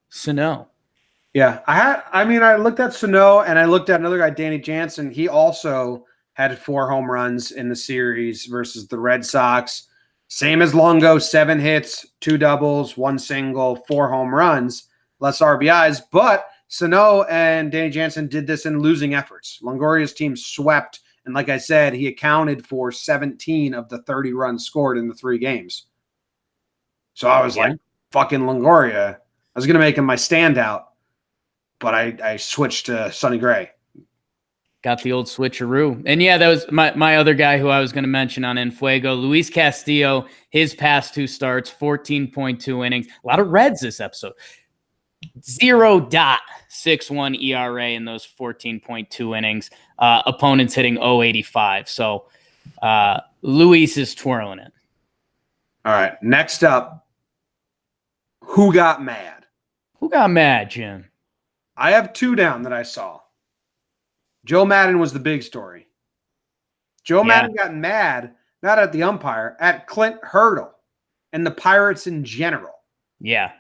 Yeah. I looked at Sano and I looked at another guy, Danny Jansen. He also had 4 home runs in the series versus the Red Sox. Same as Longo, 7 hits, 2 doubles, 1 single, 4 home runs, less RBIs. But Sano and Danny Jansen did this in losing efforts. Longoria's team swept. And like I said, he accounted for 17 of the 30 runs scored in the 3 games. So I was like, fucking Longoria. I was going to make him my standout, but I switched to Sonny Gray. Got the old switcheroo. And yeah, that was my other guy who I was going to mention on Enfuego, Luis Castillo. His past 2 starts, 14.2 innings. A lot of Reds this episode. 0.61 ERA in those 14.2 innings. Opponents hitting 0.85. So Luis is twirling it. All right. Next up, who got mad? Who got mad, Jim? I have 2 down that I saw. Joe Madden was the big story. Joe Madden got mad, not at the umpire, at Clint Hurdle and the Pirates in general. Yeah.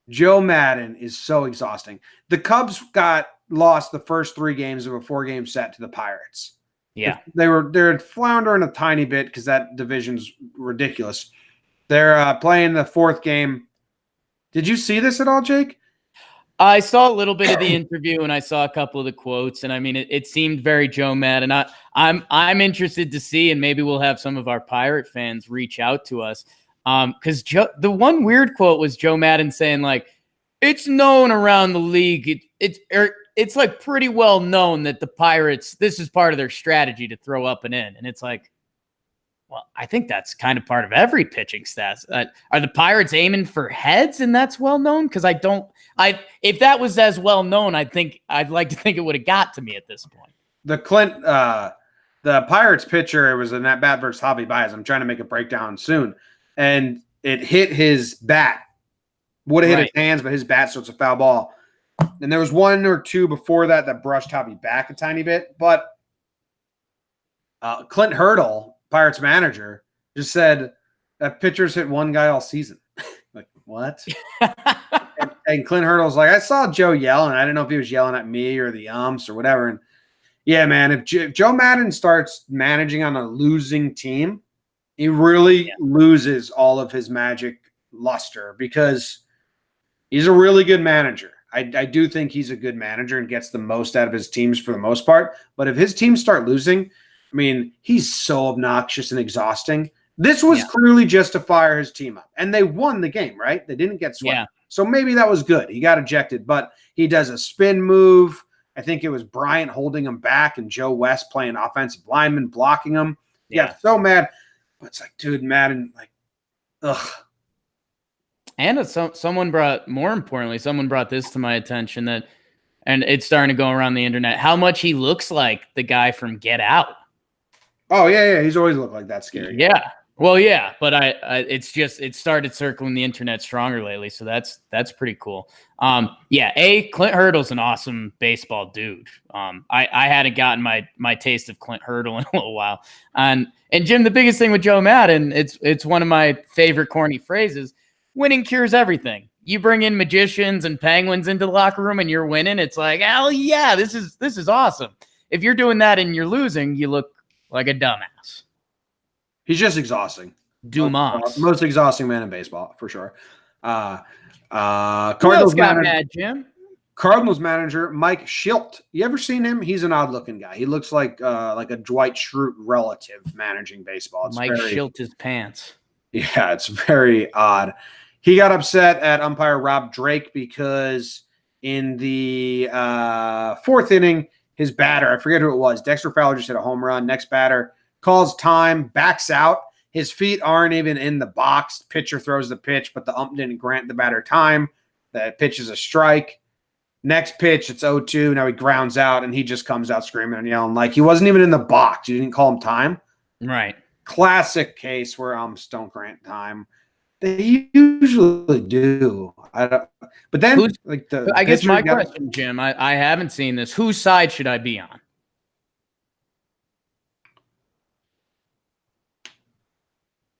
Joe Madden is so exhausting. The Cubs got lost the first 3 games of a 4-game set to the Pirates. Yeah. They're floundering a tiny bit because that division's ridiculous. They're playing the 4th game. Did you see this at all, Jake? I saw a little bit of the interview and I saw a couple of the quotes, and I mean, it seemed very Joe Mad, and I'm interested to see, and maybe we'll have some of our Pirate fans reach out to us, because the one weird quote was Joe Madden saying like, it's known around the league, it's like pretty well known that the Pirates, this is part of their strategy to throw up and in, and it's like, well, I think that's kind of part of every pitching stats. Are the Pirates aiming for heads, and that's well known? Because if that was as well known, I'd like to think it would have got to me at this point. The Pirates pitcher, it was a net bat versus Javi Baez. I'm trying to make a breakdown soon, and it hit his bat. Would have hit his hands, but his bat, so it's a foul ball. And there was 1 or 2 before that brushed Javi back a tiny bit, but Clint Hurdle, Pirates manager, just said that pitchers hit 1 guy all season. Like, what? and Clint Hurdle's like, I saw Joe yelling. I didn't know if he was yelling at me or the umps or whatever. And yeah, man, if Joe Madden starts managing on a losing team, he really loses all of his magic luster, because he's a really good manager. I do think he's a good manager and gets the most out of his teams for the most part. But if his teams start losing, I mean, he's so obnoxious and exhausting. This was clearly just to fire his team up. And they won the game, right? They didn't get swept. Yeah. So maybe that was good. He got ejected. But he does a spin move. I think it was Bryant holding him back and Joe West playing offensive lineman, blocking him. Yeah, so mad. But it's like, dude, Madden, like, ugh. And someone brought this to my attention, and it's starting to go around the internet, how much he looks like the guy from Get Out. Oh, yeah. He's always looked like that scary. Yeah. Well, yeah, but it started circling the internet stronger lately, so that's pretty cool. Clint Hurdle's an awesome baseball dude. I hadn't gotten my taste of Clint Hurdle in a little while. And Jim, the biggest thing with Joe Madden, it's one of my favorite corny phrases, winning cures everything. You bring in magicians and penguins into the locker room and you're winning, it's like, hell yeah, this is awesome. If you're doing that and you're losing, you look like a dumbass. He's just exhausting. Dumas. Most exhausting man in baseball, for sure. Cardinals mad, Jim? Cardinals manager, Mike Shildt. You ever seen him? He's an odd-looking guy. He looks like a Dwight Schrute relative managing baseball. Mike Shildt his pants. Yeah, it's very odd. He got upset at umpire Rob Drake because in the 4th inning, his batter, I forget who it was, Dexter Fowler just hit a home run. Next batter calls time, backs out. His feet aren't even in the box. Pitcher throws the pitch, but the ump didn't grant the batter time. The pitch is a strike. Next pitch, it's 0-2. Now he grounds out, and he just comes out screaming and yelling like he wasn't even in the box. You didn't call him time. Right. Classic case where umps don't grant time. They usually do. But then, I guess my question, Jim, I haven't seen this. Whose side should I be on?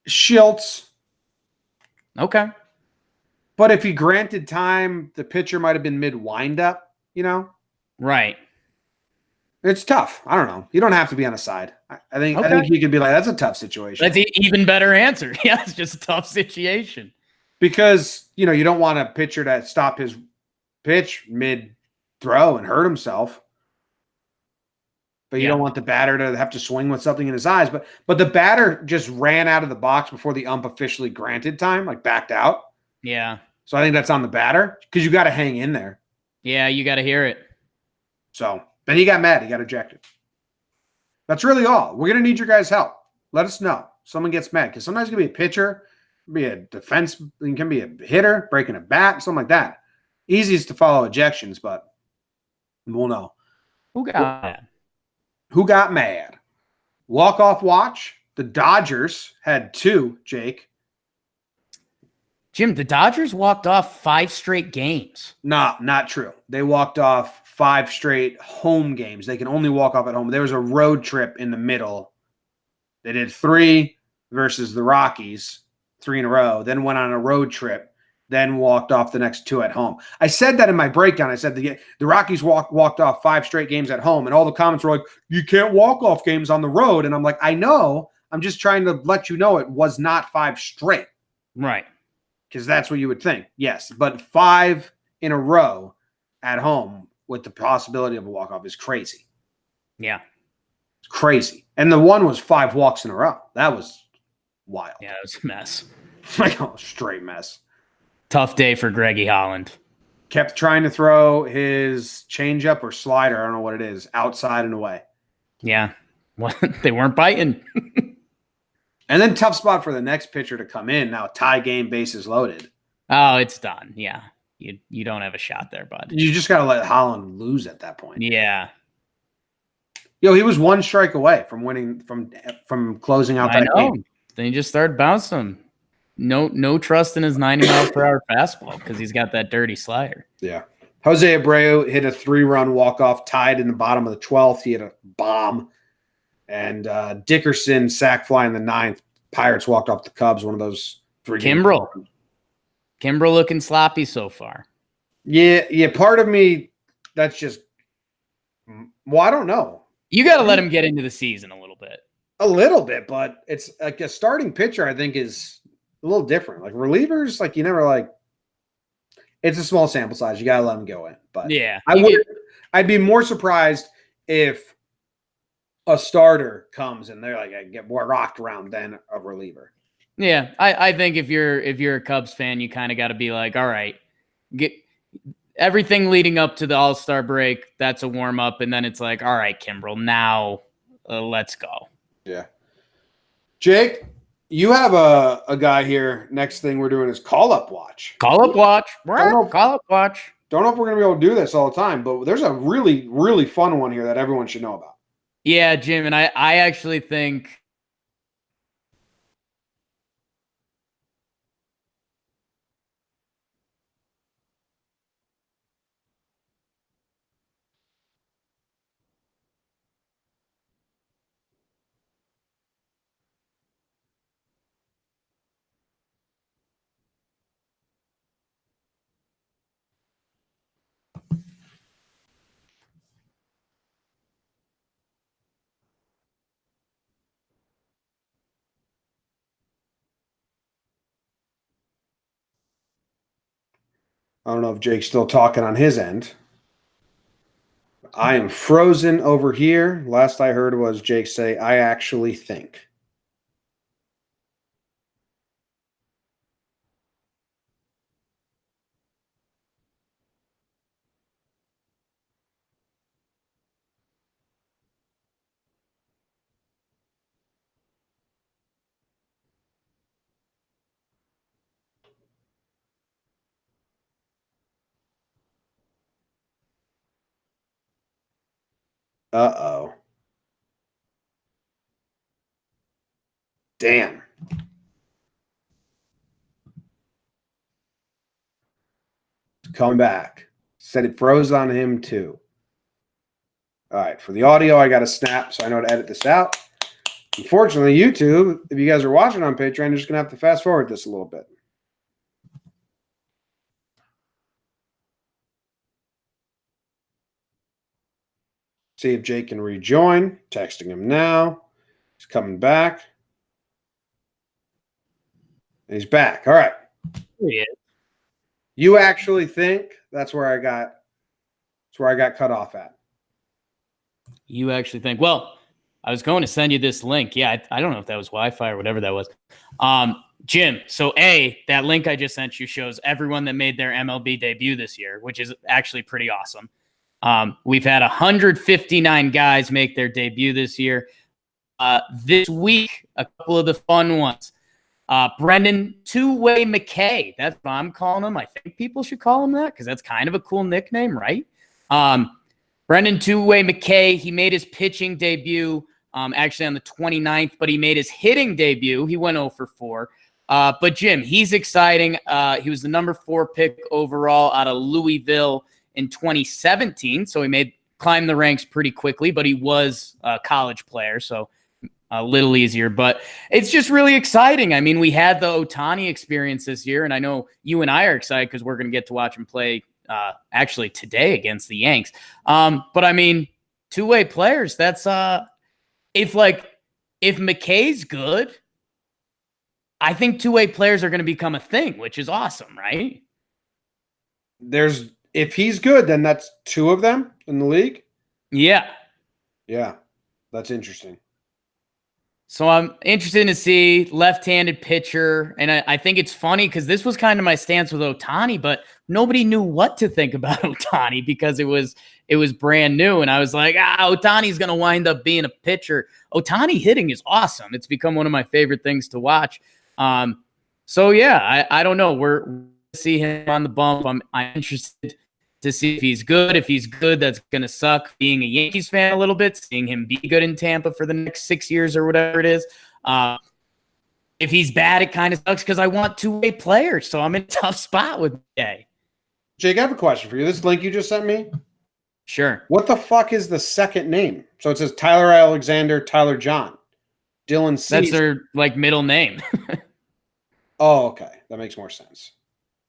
Shiltz. Okay. But if he granted time, the pitcher might have been mid windup, Right. It's tough. I don't know. You don't have to be on a side. I think you could be like, that's a tough situation. That's an even better answer. Yeah, it's just a tough situation. Because, you don't want a pitcher to stop his pitch mid-throw and hurt himself. But you don't want the batter to have to swing with something in his eyes. But the batter just ran out of the box before the ump officially granted time, like backed out. Yeah. So I think that's on the batter because you got to hang in there. Yeah, you got to hear it. So then he got mad. He got ejected. That's really all. We're going to need your guys' help. Let us know. Someone gets mad because sometimes it can be a pitcher, it can be a defense, it can be a hitter, breaking a bat, something like that. Easiest to follow ejections, but we'll know. Who got mad? Who got mad? Walk-off watch. The Dodgers had 2, Jake. Jim, the Dodgers walked off 5 straight games. No, not true. They walked off 5 straight home games. They can only walk off at home. There was a road trip in the middle. They did 3 versus the Rockies, 3 in a row, then went on a road trip. then walked off the next 2 at home. I said that in my breakdown. I said the Rockies walked off 5 straight games at home, and all the comments were like, you can't walk off games on the road. And I'm like, I know. I'm just trying to let you know it was not 5 straight. Right. Because that's what you would think. Yes, but 5 in a row at home with the possibility of a walk-off is crazy. Yeah. It's crazy. And the one was 5 walks in a row. That was wild. Yeah, it was a mess. Like a straight mess. Tough day for Greggy Holland. Kept trying to throw his changeup or slider, I don't know what it is, outside and away. Yeah. Well, they weren't biting. And then tough spot for the next pitcher to come in. Now tie game, bases loaded. Oh, it's done. Yeah. You don't have a shot there, bud. You just got to let Holland lose at that point. Yeah. Yo, he was 1 strike away from winning, from closing out that game. Then he just started bouncing him. No trust in his 90 mile per hour fastball because he's got that dirty slider. Yeah. Jose Abreu hit a 3-run walk-off, tied in the bottom of the 12th. He hit a bomb. And Dickerson sack fly in the 9th. Pirates walked off the Cubs, one of those 3 Kimbrel looking sloppy so far. Yeah. Part of me, that's just, well, I don't know. You got to let him get into the season a little bit. A little bit, but it's like a starting pitcher, I think, is a little different. Like relievers, like you never like. It's a small sample size. You gotta let them go in. But yeah, I'd be more surprised if a starter comes and they're like, I get more rocked around than a reliever. Yeah, I think if you're a Cubs fan, you kind of got to be like, all right, get everything leading up to the All-Star break. That's a warm up, and then it's like, all right, Kimbrel, now let's go. Yeah, Jake. You have a guy here. Next thing we're doing is call-up watch. Call-up watch. Call-up watch. Don't know if we're going to be able to do this all the time, but there's a really, really fun one here that everyone should know about. Yeah, Jim, and I actually think I don't know if Jake's still talking on his end. I am frozen over here. Last I heard was Jake say, I actually think. Uh-oh. Damn. Coming back. Said it froze on him too. All right. For the audio, I got to snap, so I know to edit this out. Unfortunately, YouTube, if you guys are watching on Patreon, you're just going to have to fast forward this a little bit. See if Jake can rejoin. Texting him now. He's coming back. And he's back. All right. Yeah. You actually think that's where I got cut off at. You actually think, well, I was going to send you this link. Yeah, I don't know if that was Wi-Fi or whatever that was. Jim, so that link I just sent you shows everyone that made their MLB debut this year, which is actually pretty awesome. We've had 159 guys make their debut this year. This week, a couple of the fun ones. Brendan Two-Way McKay. That's what I'm calling him. I think people should call him that because that's kind of a cool nickname, right? Brendan Two-Way McKay, he made his pitching debut actually on the 29th, but he made his hitting debut. He went 0 for 4. But Jim, he's exciting. He was the number 4 pick overall out of Louisville in 2017. So he climbed the ranks pretty quickly, but he was a college player. So a little easier, but it's just really exciting. I mean, we had the Ohtani experience this year, and I know you and I are excited because we're going to get to watch him play actually today against the Yanks. But I mean, two-way players, that's if McKay's good, I think two-way players are going to become a thing, which is awesome, right? If he's good, then that's two of them in the league. Yeah. Yeah. That's interesting. So I'm interested to see left-handed pitcher, and I think it's funny because this was kind of my stance with Ohtani, but nobody knew what to think about Ohtani because it was brand new, and I was like, Ohtani's going to wind up being a pitcher. Ohtani hitting is awesome. It's become one of my favorite things to watch. So yeah, I don't know. We're see him on the bump. I'm interested to see if he's good. If he's good, that's going to suck being a Yankees fan a little bit, seeing him be good in Tampa for the next 6 years or whatever it is. If he's bad, it kind of sucks because I want two-way players, so I'm in a tough spot with Jay. Jake, I have a question for you. This link you just sent me? Sure. What the fuck is the second name? So it says Tyler Alexander, Tyler John. Dylan C. That's their middle name. Oh, okay. That makes more sense.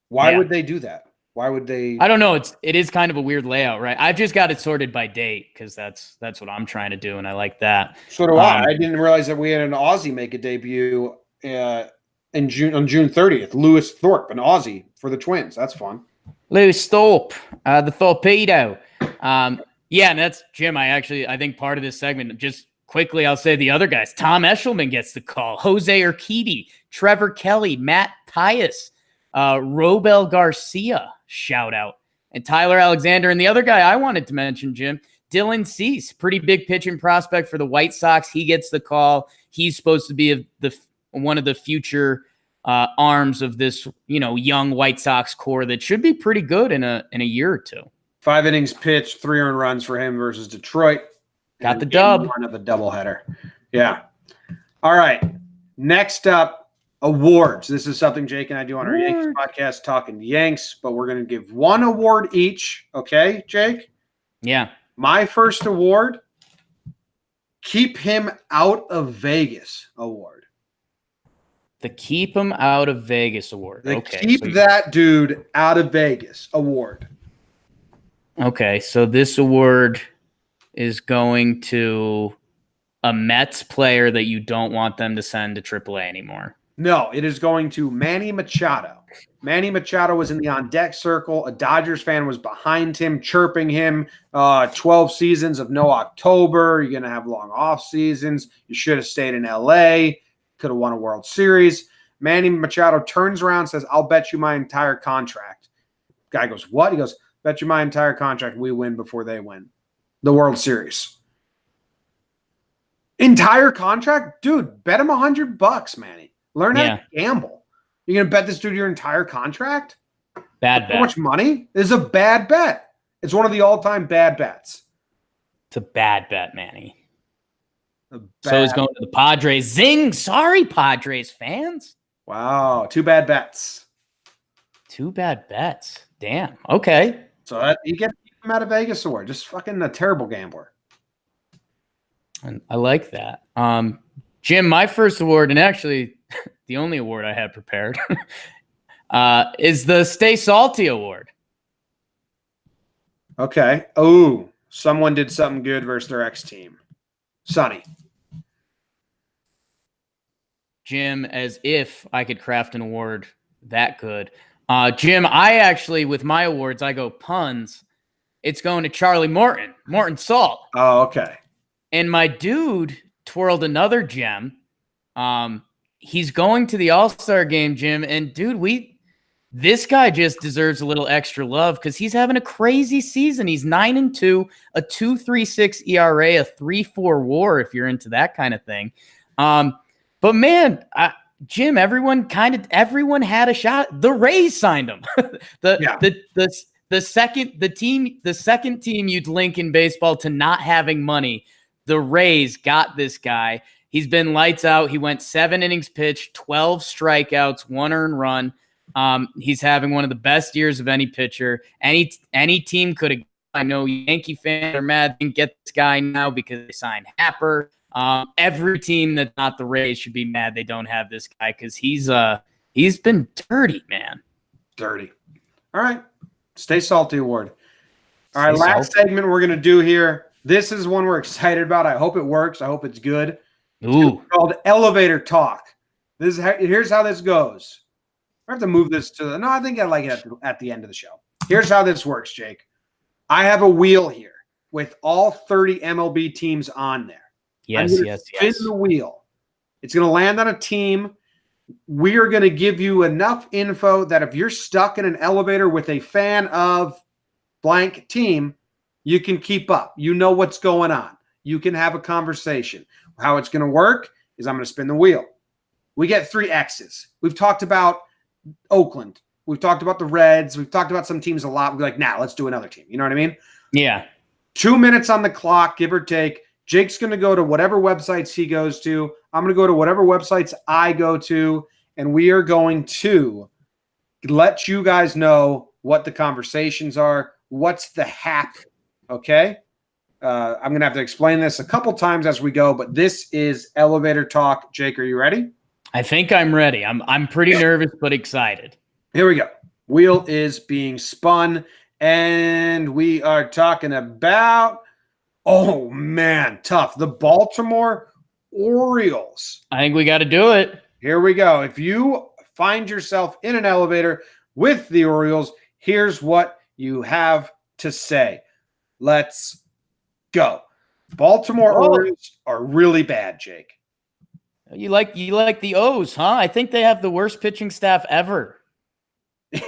Why would they do that? Why would they? I don't know. It is kind of a weird layout, right? I've just got it sorted by date because that's what I'm trying to do, and I like that. So do I. I didn't realize that we had an Aussie make a debut on June 30th. Lewis Thorpe, an Aussie for the Twins. That's fun. Lewis Thorpe, the torpedo. Yeah, and that's Jim. I think part of this segment, just quickly, I'll say the other guys. Tom Eshelman gets the call. Jose Urquidy, Trevor Kelly, Matt Tyus, Robel Garcia, shout out, and Tyler Alexander. And the other guy I wanted to mention, Jim, Dylan Cease, pretty big pitching prospect for the White Sox. He gets the call. He's supposed to be one of the future arms of this, young White Sox core that should be pretty good in a year or two. 5 innings pitched, 3 earned runs for him versus Detroit. Got the dub. One of the doubleheader. Yeah. All right. Next up, awards. This is something Jake and I do on our Yankees podcast, Talking Yanks, but we're going to give one award each. Okay, Jake? Yeah. My first award, Keep Him Out of Vegas award. The Keep Him Out of Vegas award. Keep that dude out of Vegas award. Okay, so this award is going to a Mets player that you don't want them to send to AAA anymore. No, it is going to Manny Machado. Manny Machado was in the on-deck circle. A Dodgers fan was behind him, chirping him. 12 seasons of no October. You're going to have long off seasons. You should have stayed in L.A. Could have won a World Series. Manny Machado turns around and says, I'll bet you my entire contract. Guy goes, what? He goes, bet you my entire contract we win before they win the World Series. Entire contract? Dude, bet him $100, Manny. Learn how to gamble. You're going to bet this dude your entire contract? Bad bet. How much money? This is a bad bet. It's one of the all-time bad bets. It's a bad bet, Manny. So he's going to the Padres. Zing! Sorry, Padres fans. Wow. 2 bad bets. 2 bad bets. Damn. Okay. So you get him out of Vegas award. Just fucking a terrible gambler. And I like that. Jim, my first award, and actually the only award I had prepared, is the Stay Salty Award. Okay. Oh, someone did something good versus their ex-team. Sonny. Jim, as if I could craft an award that good. Jim, I actually, with my awards, I go puns. It's going to Charlie Morton Salt. Oh, okay. And my dude twirled another gem. He's going to the All-Star game, Jim. And dude, this guy just deserves a little extra love because he's having a crazy season. He's 9-2, a 2.36 ERA, a 3.4 WAR. If you're into that kind of thing. But man, Jim, everyone had a shot. The Rays signed him. The second team you'd link in baseball to not having money. The Rays got this guy. He's been lights out. He went 7 innings pitched, 12 strikeouts, 1 earned run. He's having one of the best years of any pitcher. Any team could have. I know Yankee fans are mad they didn't get this guy now because they signed Happer. Every team that's not the Rays should be mad they don't have this guy because he's been dirty, man. Dirty. All right. Stay salty award. All right, Stay last salty. segment we're going to do here. This is one we're excited about. I hope it works. I hope it's good. Ooh. It's called Elevator Talk. Here's how this goes. I have to move this to the – no, I think I like it at the end of the show. Here's how this works, Jake. I have a wheel here with all 30 MLB teams on there. Yes. Spin the wheel. It's going to land on a team. We are going to give you enough info that if you're stuck in an elevator with a fan of blank team, you can keep up. You know what's going on. You can have a conversation. How it's going to work is I'm going to spin the wheel. We get 3 X's. We've talked about Oakland. We've talked about the Reds. We've talked about some teams a lot. We're like, nah, let's do another team. You know what I mean? Yeah. 2 minutes on the clock, give or take. Jake's going to go to whatever websites he goes to. I'm going to go to whatever websites I go to, and we are going to let you guys know what the conversations are, what's the hack, okay? I'm going to have to explain this a couple times as we go, but this is Elevator Talk. Jake, are you ready? I think I'm ready. I'm pretty nervous but excited. Here we go. Wheel is being spun, and we are talking about – oh, man, tough. The Baltimore Orioles. I think we got to do it. Here we go. If you find yourself in an elevator with the Orioles, here's what you have to say. Let's go. Baltimore Orioles are really bad, Jake. You like the O's, huh? I think they have the worst pitching staff ever.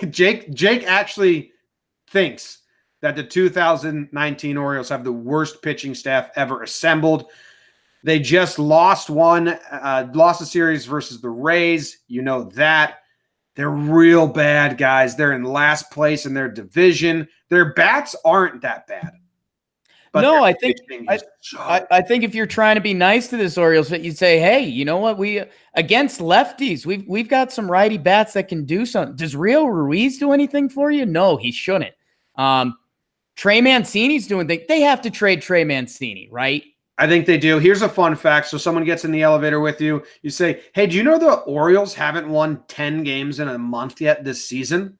Jake actually thinks that the 2019 Orioles have the worst pitching staff ever assembled. They just lost a series versus the Rays. You know that. They're real bad, guys. They're in last place in their division. Their bats aren't that bad. But no, I think if you're trying to be nice to this Orioles, you'd say, hey, you know what? We against lefties, we've got some righty bats that can do something. Does Rio Ruiz do anything for you? No, he shouldn't. Trey Mancini's doing things. They have to trade Trey Mancini, right? I think they do. Here's a fun fact. So someone gets in the elevator with you. You say, hey, do you know the Orioles haven't won 10 games in a month yet this season?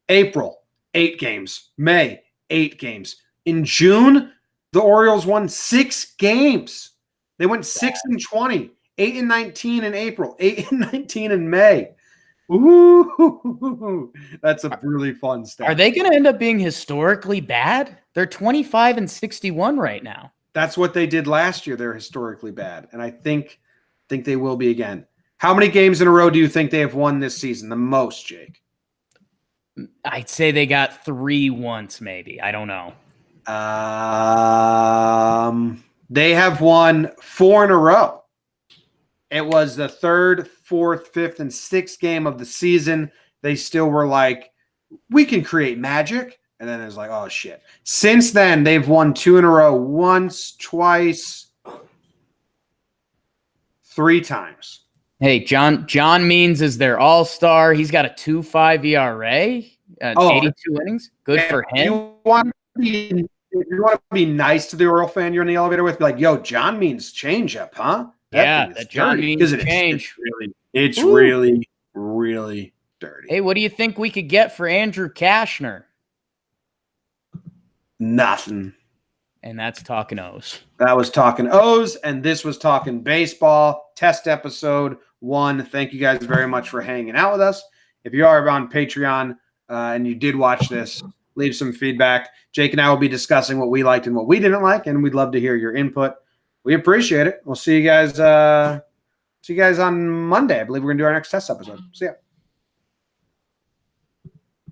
April, 8 games. May, 8 games. In June, the Orioles won 6 games. They went 6-20, 8-19 in April, 8-19 in May. Ooh, that's a really fun stat. Are they going to end up being historically bad? They're 25-61 right now. That's what they did last year. They're historically bad, and I think they will be again. How many games in a row do you think they have won this season? The most, Jake? I'd say they got 3 once, maybe. I don't know. They have won 4 in a row. It was the 3rd, 4th, 5th, and 6th game of the season. They still were like, we can create magic. And then it was like, oh, shit. Since then, they've won 2 in a row. Once, twice, 3 times. Hey, John Means is their all-star. He's got a 2.5 ERA, 82 innings. Good for him. If you want to be nice to the Oriole fan you're in the elevator with, be like, yo, John Means changeup, huh? That John Means change. It's really, really dirty. Hey, what do you think we could get for Andrew Kashner? Nothing. And that's Talkin' O's. That was Talkin' O's, and this was Talkin' Baseball, test episode 1. Thank you guys very much for hanging out with us. If you are on Patreon and you did watch this, leave some feedback. Jake and I will be discussing what we liked and what we didn't like, and we'd love to hear your input. We appreciate it. We'll see you guys on Monday. I believe we're going to do our next test episode. See ya.